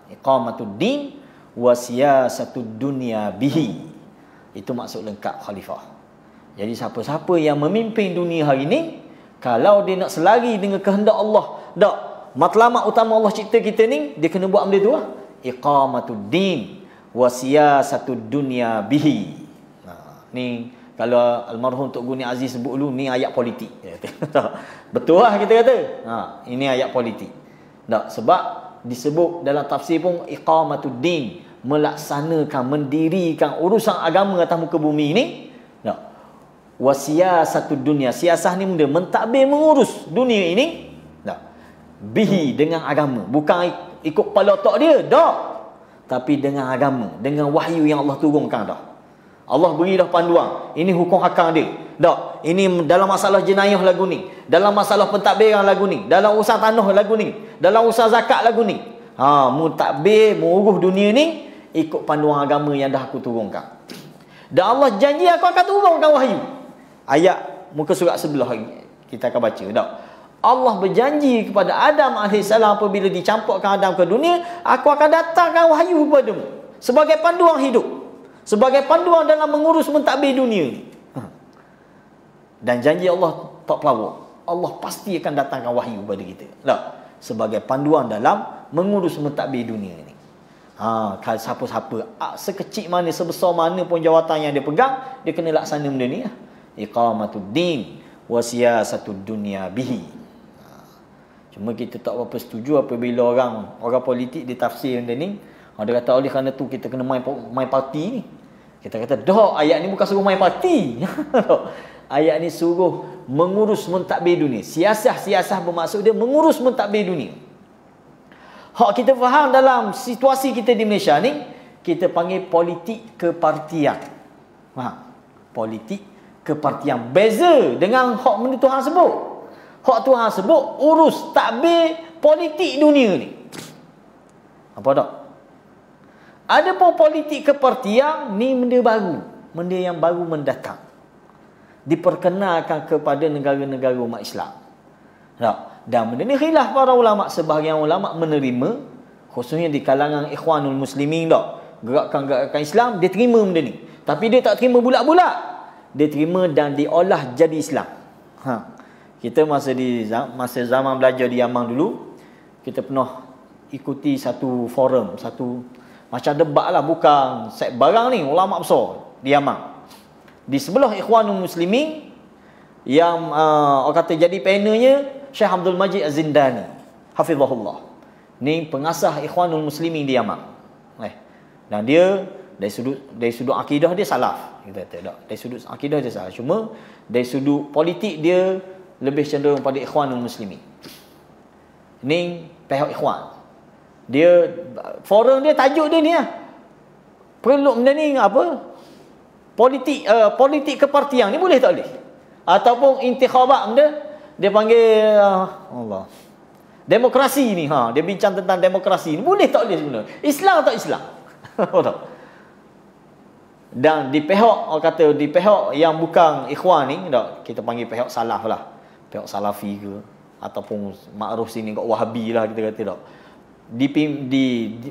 Iqamatuddin wa siyasatud dunya bihi. Itu maksud lengkap khalifah. Jadi siapa-siapa yang memimpin dunia hari ini, kalau dia nak selari dengan kehendak Allah, matlamat utama Allah cipta kita ni, dia kena buat benda tu lah. Iqamatuddin wa siyasatud dunya bihi. Ni kalau almarhum Tok Guni Aziz sebut dulu, ni ayat politik. Betul lah kita kata. Ini ayat politik. Sebab disebut dalam tafsir pun iqamatuddin, melaksanakan, mendirikan urusan agama atas muka bumi ini. Wa siyasatud dunya, siasah ni benda mentadbir mengurus dunia ini. Bihi, dengan agama, bukan ikut kepala otak dia, tapi dengan agama, dengan wahyu yang Allah turunkan dah. Allah beri dah panduan. Ini hukum hakam dia. Ini dalam masalah jenayah lagu ni, dalam masalah pentadbiran lagu ni, dalam urusan tanah lagu ni, dalam urusan zakat lagu ni. Mentadbir, mengurus dunia ni ikut panduan agama yang dah aku turunkan. Dan Allah janji aku akan turunkan wahyu. Ayat muka surat sebelah kita akan baca. Allah berjanji kepada Adam AS apabila dicampakkan Adam ke dunia, aku akan datangkan wahyu kepadamu sebagai panduan hidup, sebagai panduan dalam mengurus mentadbir dunia ni. Dan janji Allah tak pelawak. Allah pasti akan datangkan wahyu kepada kita. Sebagai panduan dalam mengurus mentadbir dunia ni. Kalau siapa-siapa, sekecil mana, sebesar mana pun jawatan yang dia pegang, dia kena laksana benda ni. Iqamatuddin wa siyasatud dunya bihi. Cuma kita tak berapa setuju apabila orang politik ditafsir benda ni. Dia kata oleh kerana tu kita kena main parti ni. Kita kata ayat ni bukan suruh main parti. Ayat ni suruh mengurus mentadbir dunia. Siasah bermaksud dia mengurus mentadbir dunia. Hak kita faham dalam situasi kita di Malaysia ni, kita panggil politik kepartian. Politik kepartian. Beza dengan hak benda Tuhan sebut. Hak Tuhan sebut urus tadbir politik dunia ni. Apa tak? Ada pun politik kepartian ni benda baru. Benda yang baru mendatang. Diperkenalkan kepada negara-negara umat Islam. Dan benda ni khilaf para ulama'. Sebahagian ulama' menerima, khususnya di kalangan ikhwanul muslimin gerakan-gerakan Islam, dia terima benda ni. Tapi dia tak terima bulat-bulat. Dia terima dan diolah jadi Islam. Kita masa zaman belajar di Yaman dulu, kita pernah ikuti satu forum, satu macam debat lah, bukan set barang ni, ulama' besar di Yaman. Di sebelah ikhwanul muslimin yang orang kata jadi panelnya Syekh Abdul Majid Az-Zindani, hafizahullah. Ni pengasas ikhwanul muslimin di Yaman. Dan dia dari sudut akidah dia salaf. Kita kata tak. Dari sudut akidah dia salaf. Cuma dari sudut politik dia lebih cenderung pada ikhwanul muslimin. Ni pihak ikhwan. Dia forum dia, tajuk dia ni lah. Perlu benda ni apa? Politik kepartian ni boleh tak boleh? Ataupun intikhabat benda, dia panggil Allah. Demokrasi ni, dia bincang tentang demokrasi ni, boleh tak boleh sebenarnya? Islam tak Islam? Dan di pihak, orang kata di pihak yang bukan ikhwan ni, kita panggil pihak salaf lah. Pihak salafi ke, ataupun makruf sini kat Wahabi lah kita kata tak. Di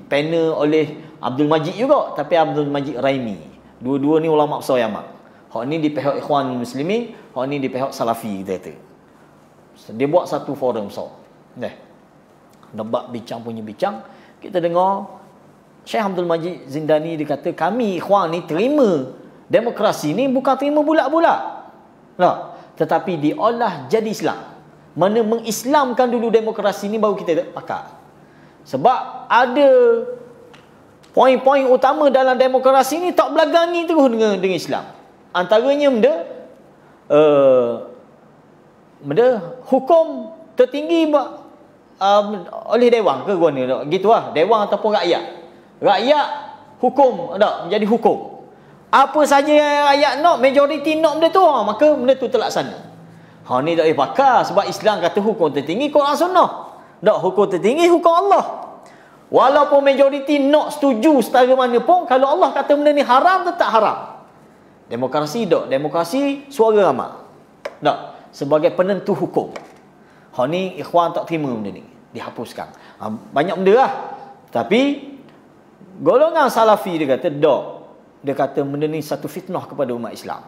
panel oleh Abdul Majid juga, tapi Abdul Majid Raimi. Dua-dua ni ulama besar Yaman. Hak ni di pihak ikhwan muslimin, hak ni di pihak salafi kita kata. Dia buat satu forum besar. Debat bincang punya bincang, kita dengar Syekh Abdul Majid Zindani dia kata, kami ikhwan ni terima demokrasi ni bukan terima bulat-bulat. tetapi diolah jadi Islam. Mana mengislamkan dulu demokrasi ni baru kita pakat. Sebab ada poin-poin utama dalam demokrasi ni tak berlagangi terus dengan Islam. Antaranya hukum tertinggi oleh dewan ke guna gitulah, dewan ataupun rakyat. Rakyat hukum tak menjadi hukum. Apa saja yang rakyat nak, majoriti nak benda tu, maka benda tu terlaksana. Ni tak boleh pakar sebab Islam kata hukum tertinggi Quran Sunnah. Tak, hukum tertinggi hukum Allah. Walaupun majoriti nak setuju setara mana pun, kalau Allah kata benda ni haram, tetap haram. Demokrasi tak, demokrasi suara ramai. Tak, sebagai penentu hukum. Ni ikhwan tak terima benda ni, dihapuskan. Banyak benda lah. Tapi golongan Salafi dia kata tak. Dia kata benda ni satu fitnah kepada umat Islam.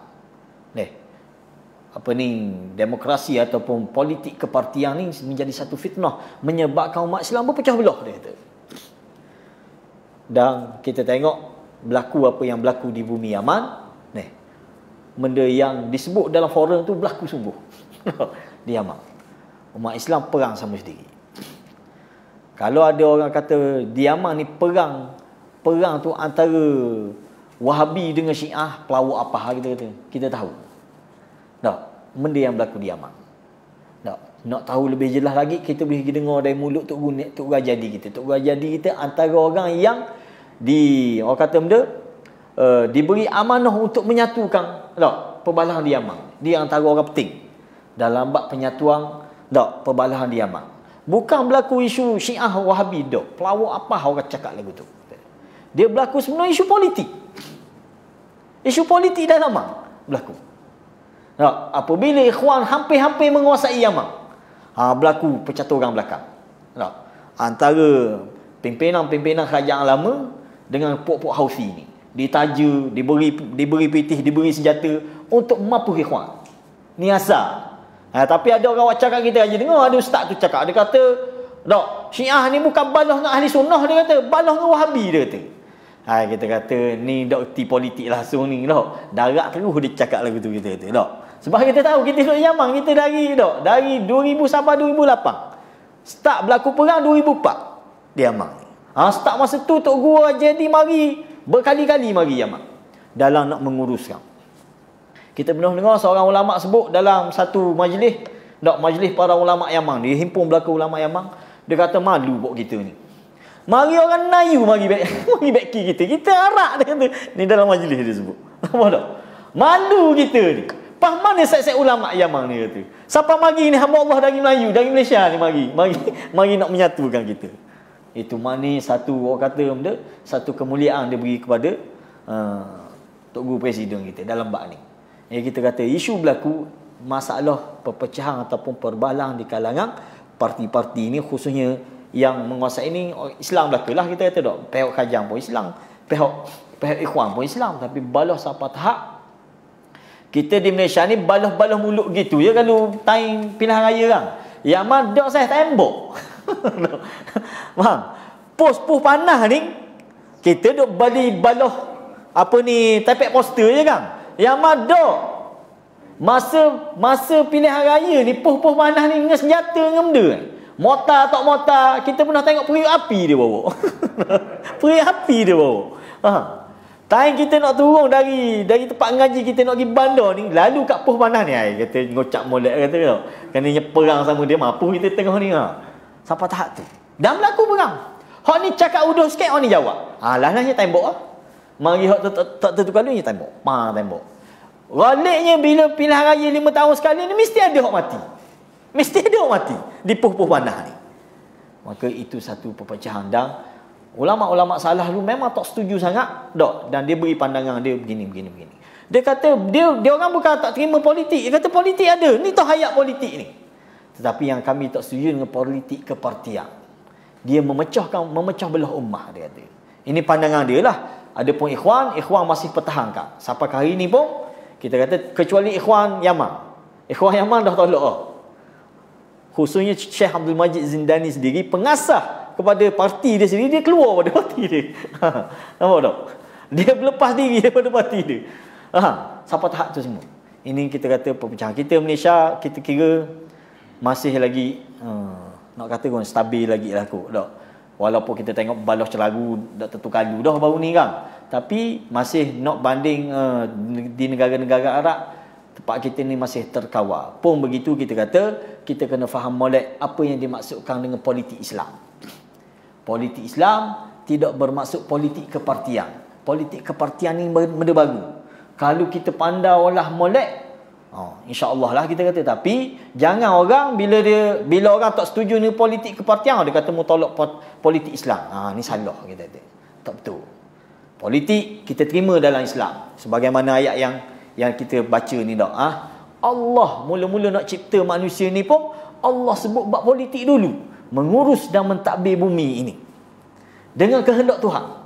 Demokrasi ataupun politik kepartian ni menjadi satu fitnah, menyebabkan umat Islam berpecah belah, dia kata. Dan kita tengok berlaku apa yang berlaku di bumi Yaman. Benda yang disebut dalam forum tu berlaku sungguh di Yaman. Umat Islam perang sama sendiri. Kalau ada orang kata di Yaman ni perang tu antara Wahabi dengan Syiah, pelawak apa kita tahu. Tak, benda yang berlaku di Yaman. Tak, nak tahu lebih jelas lagi, kita boleh dengar dari mulut Tok Ghazali kita. Tok Ghazali kita antara orang yang orang kata benda diberi amanah untuk menyatukan perbalahan di Yaman. Dia antara orang penting dalam bab penyatuan perbalahan di Yaman. Bukan berlaku isu Syiah Wahabi dok. Pelawak apa orang cakap lagu tu. Dia berlaku sebenarnya isu politik. Isu politik dalam Yaman berlaku. Apabila ikhwan hampir-hampir menguasai Yaman, berlaku percaturan belakang. Antara pimpinan kerajaan lama dengan puak-puak Houthi ni. Ditaja, diberi pitih, diberi senjata untuk mampu ikhwan. Ni asal. Tapi ada orang cakap, kita aja dengar ada ustaz tu cakap, dia kata tak, Syiah ni bukan balah dengan ahli sunnah, dia kata balah dengan Wahabi, dia kata. Kita kata ni dok ti politik langsung ni dok. Darat terus dia cakap lagu tu, kita kata dok. Sebab kita tahu kita duduk Yaman, kita dari 2000 sampai 2008. Start berlaku perang 2004 di Yaman. Start masa tu Tok Guru jadi mari berkali-kali mari Yaman dalam nak menguruskan. Kita pernah dengar seorang ulama sebut dalam satu majlis, majlis para ulama Yaman, dia himpun belaka ulama Yaman, dia kata malu buat kita ni. Mari orang Melayu mari beki kita. Kita arak, dia kata. Ni dalam majlis dia sebut. Apa tak? Malu kita ni. Pas mana set-set ulama Yaman ni kata. Siapa mari ni hamba Allah dari Melayu, dari Malaysia ni mari nak menyatukan kita. Itu mana satu orang kata benda, satu kemuliaan dia beri kepada Tok Guru Presiden kita dalam bab ni. Kita kata isu berlaku masalah perpecahan ataupun perbalahan di kalangan parti-parti ini, khususnya yang menguasai ini Islam berlaku lah, kita kata tak. Pihak Kajang pun Islam, pihak Ikhwan pun Islam, tapi balah sampai tahap kita di Malaysia ni balah-balah mulut gitu je kalau time pilihan raya kan. Yang mana saya tembok. Faham? Pos-pos panah ni kita duk balik balah tepek poster je kan. Yang mana masa pilihan raya ni pos-pos panah ni dengan senjata dengan benda kan. Mortar tak mortar, kita pernah tengok periuk api dia bawa. Periuk api dia bawa. Time kita nak turun dari tempat ngaji, kita nak pergi bandar ni, lalu kat pos panah ni, kata ngocak molek kata tau. Kerana perang sama dia, mampu kita tengah ni. Sampai tahap tu. Dan berlaku perang. Hak ni cakap udah sikit, hak ni jawab. Lahnanya tembok lah. Mari hak tak tentu kali ni tembok. Tembok. Galiknya bila pilihan raya 5 tahun sekali ni, mesti ada hak mati. Mesti ada orang mati di puh-puh panah ni. Maka itu satu perpecahan. Dan ulama-ulama salah lu memang tak setuju sangat dok, dan dia beri pandangan dia begini. Dia kata dia orang bukan tak terima politik. Dia kata politik ada. Ni tu hayat politik ni. Tetapi yang kami tak setuju dengan politik kepartian. Dia memecah belah ummah, dia kata. Ini pandangan dia lah. Adapun ikhwan masih pertahankan. Sampai hari ni pun kita kata kecuali ikhwan Yaman. Ikhwan Yaman dah tolak lah. Khususnya Syekh Abdul Majid Zindani sendiri, pengasah kepada parti dia sendiri, dia keluar pada parti dia. Nampak tak? Dia berlepas diri daripada parti dia. Sampai tahap tu semua. Ini kita kata perpecahan. Kita Malaysia, kita kira masih lagi nak kata pun stabil lagi lah kot. Tak? Walaupun kita tengok balas celaru dah tentu kalu dah baru ni kan. Tapi masih nak banding di negara-negara Arab, tempat kita ni masih terkawal. Pun begitu kita kata, kita kena faham molek apa yang dimaksudkan dengan politik Islam. Politik Islam tidak bermaksud politik kepartian. Politik kepartian ni benda baru. Kalau kita pandau lah molek, insya-Allah lah kita kata. Tapi jangan orang bila orang tak setuju dengan politik kepartian, dia kata mu tolak politik Islam. Ni salah kita kata. Tak betul. Politik kita terima dalam Islam. Sebagaimana ayat yang kita baca ni dak. Allah mula-mula nak cipta manusia ni pun Allah sebut bab politik dulu. Mengurus dan mentadbir bumi ini. Dengan kehendak Tuhan.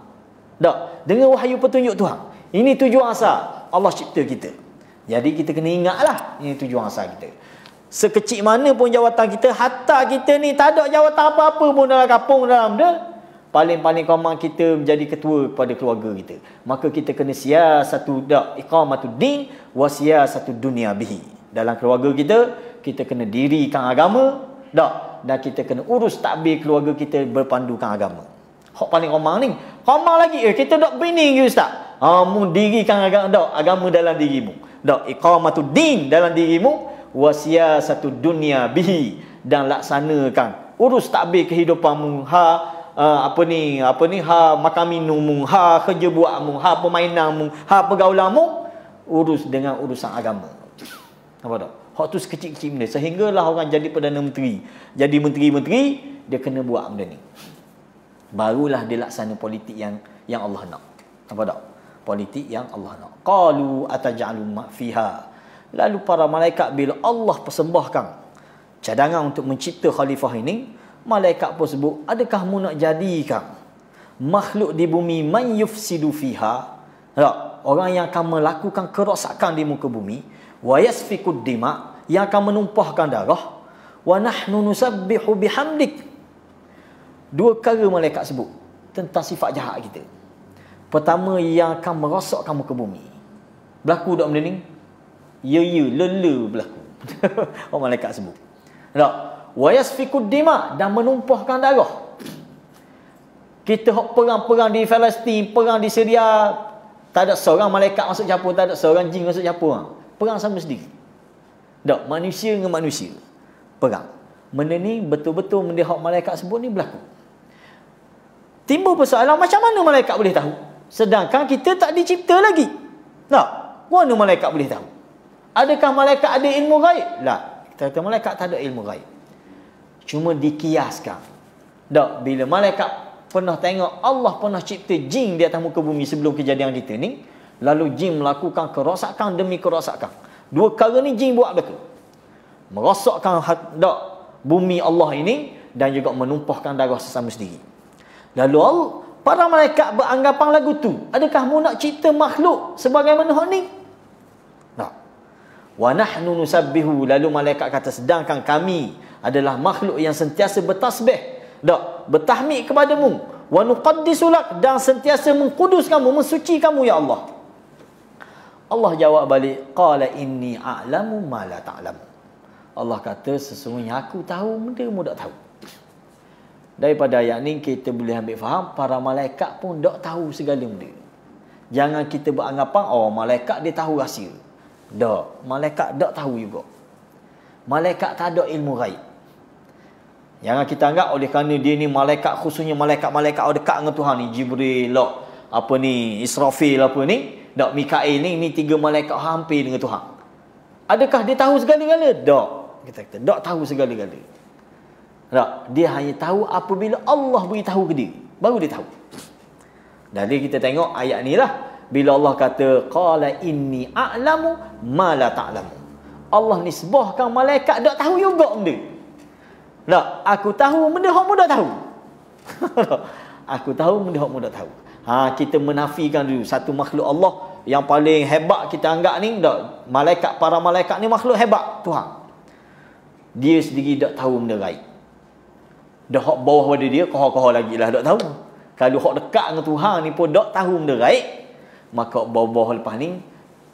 Tak, dengan wahyu petunjuk Tuhan. Ini tujuan asal Allah cipta kita. Jadi kita kena ingatlah ini tujuan asal kita. Sekecil mana pun jawatan kita, hatta kita ni tak ada jawatan apa-apa pun dalam kampung dalam dia, paling-paling komang kita menjadi ketua kepada keluarga kita. Maka kita kena siasatu iqamatuddin wa siasatu dunya bihi. Dalam keluarga kita kena dirikan agama, dan kita kena urus takbir keluarga kita berpandukan agama. Hak paling komang ni. Komang lagi kita dak bini ke ustaz? Mu dirikan agama dalam dirimu. Dak iqamatuddin dalam dirimu, wasiasatu dunya bihi, dan laksanakan urus takbir kehidupanmu, makan minummu, kerja buatmu, permainanmu, pergaulanmu, urus dengan urusan agama. Apa tak? Hak tu sekecil-kecil benda, sehinggalah orang jadi Perdana Menteri, jadi menteri-menteri, dia kena buat benda ni. Barulah dia laksana politik yang Allah nak. Apa tak? Politik yang Allah nak. Qalu ataj'alu ma fiha. Lalu para malaikat bila Allah persembahkan cadangan untuk mencipta khalifah ini, malaikat pun sebut, adakah mu nak jadikan makhluk di bumi man yufsidu fiha? Tak? Orang yang akan melakukan kerosakan di muka bumi, wa yasfikud dima, yang akan menumpahkan darah, wa nahnu nusabbihu bihamdik. Dua perkara malaikat sebut tentang sifat jahat kita. Pertama, yang akan merosakkan muka bumi. Berlaku tak benda ni? Ya, lele berlaku. Orang malaikat sebut. Tak? Wa yasfikud dima, dan menumpahkan darah. Kita perang-perang di Palestin, perang di Syria, tak ada seorang malaikat masuk campur, tak ada seorang jin masuk campur. Perang sama sendiri. Tak, manusia dengan manusia perang. Benda ni betul-betul benda hak malaikat sebut ni berlaku. Timbul persoalan, macam mana malaikat boleh tahu? Sedangkan kita tak dicipta lagi. Tak? Mana malaikat boleh tahu? Adakah malaikat ada ilmu gaib? Tak. Kita kata malaikat tak ada ilmu gaib. Cuma dikiaskan. Tak, bila malaikat pernah tengok Allah pernah cipta jin di atas muka bumi sebelum kejadian kita ni, lalu jin melakukan kerosakan demi kerosakan. Dua perkara ni jin buat betul. Merosakkan bumi Allah ini, dan juga menumpahkan darah sesama sendiri. Lalu para malaikat beranggapan lagu tu, adakah mu nak cipta makhluk sebagaimana hak ni? Tak. Wa nahnu nusabbihu, lalu malaikat kata, sedangkan kami adalah makhluk yang sentiasa bertasbih, bertahmid kepadamu, wa nuqaddisu lak, dan sentiasa mengkudus kamu, mensuci kamu ya Allah. Allah jawab balik, qala inni a'lamu ma la ta'lamu. Allah kata, sesungguhnya aku tahu benda mu tak tahu. Daripada ayat ni kita boleh ambil faham, para malaikat pun tak tahu segala benda. Jangan kita beranggapan malaikat dia tahu rahsia. Tak, malaikat tak tahu juga. Malaikat tak ada ilmu ghaib. Jangan kita anggap oleh kerana dia ni malaikat, khususnya malaikat-malaikat dekat dengan Tuhan ni, Jibril, Israfil tak, Mikail ni tiga malaikat hampir dengan Tuhan. Adakah dia tahu segala-gala? Tak. Kita kata tak tahu segala-gala. Tak, dia hanya tahu apabila Allah beritahu ke dia, baru dia tahu. Jadi kita tengok ayat ni lah, bila Allah kata qala inni a'lamu ma la ta'lamu. Allah nisbahkan malaikat tak tahu juga benda. Tak, aku tahu benda hak mu tak tahu. Aku tahu benda hak mu tak tahu. Kita menafikan dulu satu makhluk Allah yang paling hebat kita anggap ni, tak, malaikat, para malaikat ni makhluk hebat Tuhan. Dia sendiri tak tahu benda gaib. Dah hak bawah pada dia, kohor-kohor lagi lah tak tahu. Kalau hak dekat dengan Tuhan ni pun tak tahu benda gaib, maka bawah-bawah lepas ni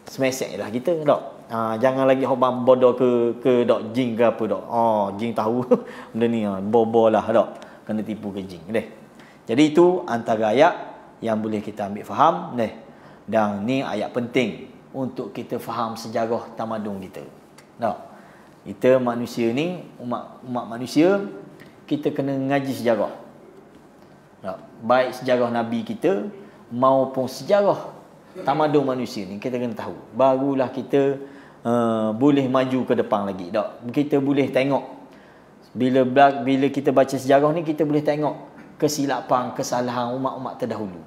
semesek lah kita, tak? Jangan lagi hobang bodoh ke dok jin ke apa dok. Jin tahu benda ni bobo lah dok. Kena tipu ke jin deh. Jadi itu antara ayat yang boleh kita ambil faham deh. Dan ni ayat penting untuk kita faham sejarah tamadun kita. Dok. Kita manusia ni umat manusia, kita kena ngaji sejarah. Dok. Baik sejarah nabi kita maupun sejarah tamadun manusia ni kita kena tahu. Barulah kita boleh maju ke depan lagi. Tak? Kita boleh tengok bila kita baca sejarah ni, kita boleh tengok kesilapan, kesalahan umat-umat terdahulu.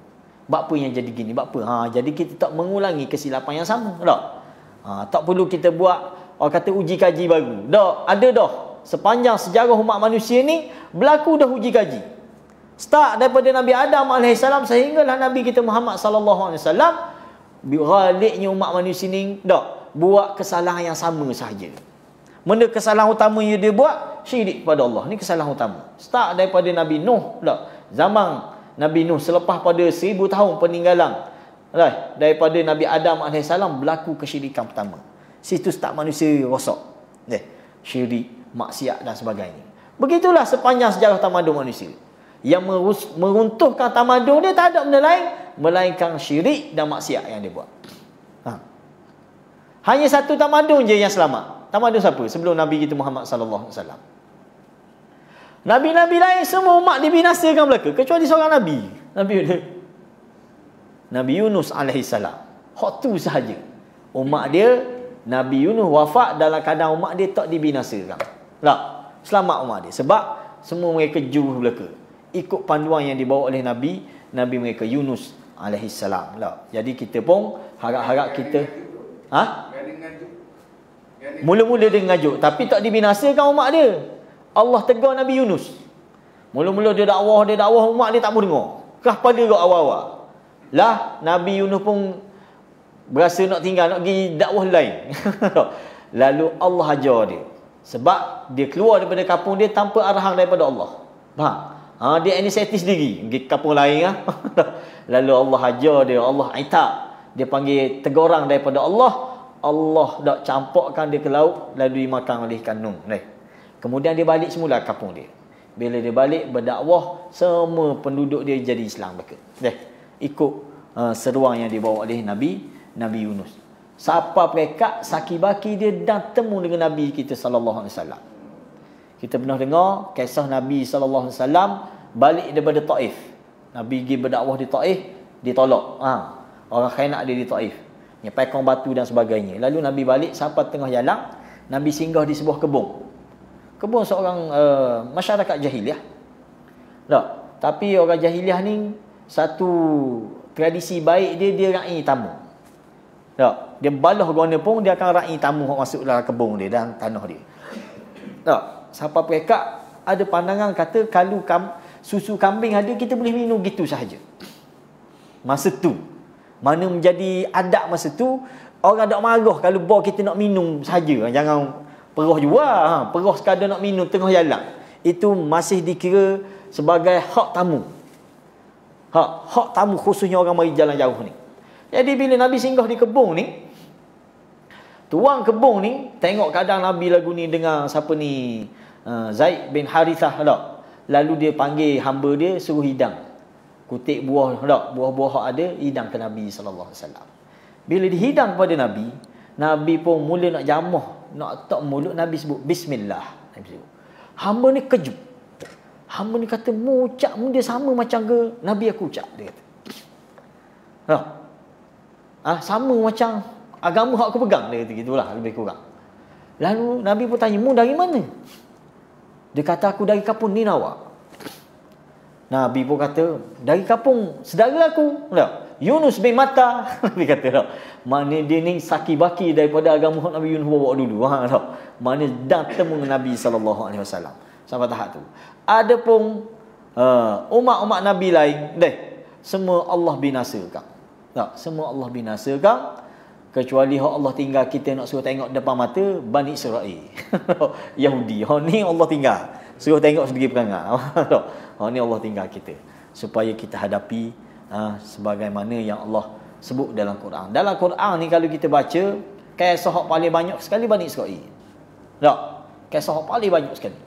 Bak apa yang jadi gini? Bak apa? Jadi kita tak mengulangi kesilapan yang sama. Tak? Tak perlu kita buat orang kata uji kaji baru. Tak, ada dah. Sepanjang sejarah umat manusia ni berlaku dah uji kaji. Start daripada Nabi Adam AS sehinggalah Nabi kita Muhammad SAW. Galiknya umat manusia ni tak buat kesalahan yang sama sahaja. Benda kesalahan utama yang dia buat syirik kepada Allah. Ni kesalahan utama. Start daripada Nabi Nuh tak? Zaman Nabi Nuh selepas pada 1000 tahun peninggalan daripada Nabi Adam AS berlaku kesyirikan pertama. Situ start manusia rosak. Syirik, maksiat dan sebagainya. Begitulah sepanjang sejarah tamadun manusia. Yang meruntuhkan tamadun dia tak ada benda lain melainkan syirik dan maksiat yang dia buat. Hanya satu tamadun je yang selamat. Tamadun siapa? Sebelum Nabi kita Muhammad sallallahu alaihi wasallam. Nabi-nabi lain semua umat dibinasakan belaka kecuali seorang nabi. Nabi Yunus alaihi salam. Hak tu sahaja. Umat dia, Nabi Yunus wafat dalam keadaan umat dia tak dibinasakan. Tak. Selamat umat dia sebab semua mereka jujur belaka. Ikut panduan yang dibawa oleh Nabi mereka Yunus alaihi salam. Jadi kita pun harap-harap kita mula-mula dia ngajuk tapi tak dibinasakan umat dia. Allah tegur Nabi Yunus. Mula-mula dia dakwah umat dia tak mau dengar. Kah pada kat awal-awal. Lah Nabi Yunus pun berasa nak tinggal, nak pergi dakwah lain. Lalu Allah ajar dia. Sebab dia keluar daripada kampung dia tanpa arahan daripada Allah. Faham? Dia inisiatif sendiri pergi kampung lain. Lalu Allah ajar dia, Allah itab. Dia panggil teguran daripada Allah. Allah dak campakkan dia ke laut lalu dimakan oleh ikan Nun. Kemudian dia balik semula kampung dia. Bila dia balik berdakwah, semua penduduk dia jadi Islam mereka. Ikut seruan yang dibawa oleh Nabi Yunus. Siapa perekat saki-baki dia dan temu dengan Nabi kita sallallahu alaihi wasallam. Kita pernah dengar kisah Nabi sallallahu alaihi wasallam balik daripada Taif. Nabi pergi berdakwah di Taif, ditolak. Orang khianat dia di Taif. Nyepakkan batu dan sebagainya. Lalu Nabi balik sampai tengah jalan, Nabi singgah di sebuah kebun. Kebun seorang masyarakat jahiliah. Tak. Tapi orang jahiliah ni satu tradisi baik dia rai tamu. Tak. Dia balah guna pun dia akan rai tamu yang masuk dalam kebun dia dan tanah dia. Tak. Siapa perekat ada pandangan kata kalau susu kambing ada kita boleh minum gitu sahaja. Masa tu mana menjadi adat masa tu, orang tak marah kalau bawa kita nak minum saja. Jangan perah juga. Perah sekadar nak minum tengah jalan. Itu masih dikira sebagai hak tamu. Hak tamu khususnya orang mari jalan jauh ni. Jadi bila Nabi singgah di kebun ni, tuang kebun ni tengok keadaan Nabi lagu ni dengan siapa ni, Zaid bin Harithah tak. Lalu dia panggil hamba dia suruh hidang. Kutik buah tak, buah-buah hak ada hidang ke Nabi sallallahu alaihi wasallam. Bila dihidang kepada Nabi, Nabi pun mula nak jamah, nak tak mulut Nabi sebut bismillah. Nabi sebut. Hamba ni kejut. Hamba ni kata mu ucap mu dia sama macam ke Nabi aku ucap, dia kata. Sama macam agama hak aku pegang, dia kata gitulah lebih kurang. Lalu Nabi pun tanya, mu dari mana? Dia kata aku dari kampung Ninawa. Nabi pun kata, dari kampung saudara aku. Yunus bin Matta. Nabi kata tak. Mana dia ni saki-baki daripada agama Nabi Yunus bawa dulu. Mana dah temu dengan Nabi SAW. Sampai tahap tu. Adapun umat-umat Nabi lain, semua Allah binasakan. Tak, semua Allah binasakan. Kecuali Allah tinggal kita nak suruh tengok depan mata Bani Israel. Yahudi. Ni Allah tinggal. Suruh tengok sendiri perangai. Ni Allah tinggal kita supaya kita hadapi sebagaimana yang Allah sebut dalam Quran. Dalam Quran ni kalau kita baca Kisah hak paling banyak sekali Bani Israel. Tak. Kisah hak paling banyak sekali.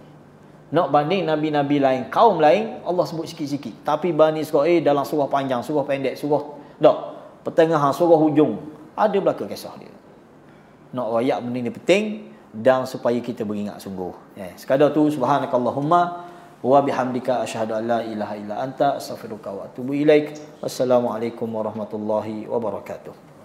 Nak banding nabi-nabi lain, kaum lain, Allah sebut sikit-sikit. Tapi Bani Israel dalam surah panjang, surah pendek, surah tak. Pertengahan, surah hujung, ada belaka kisah dia. Nak rakyat benda ni penting dan supaya kita beringat sungguh. Sekadar tu, subhanakallahumma wa bihamdika asyhadu an la ilaha illa anta astaghfiruka wa atubu ilaik. Wassalamualaikum warahmatullahi wabarakatuh.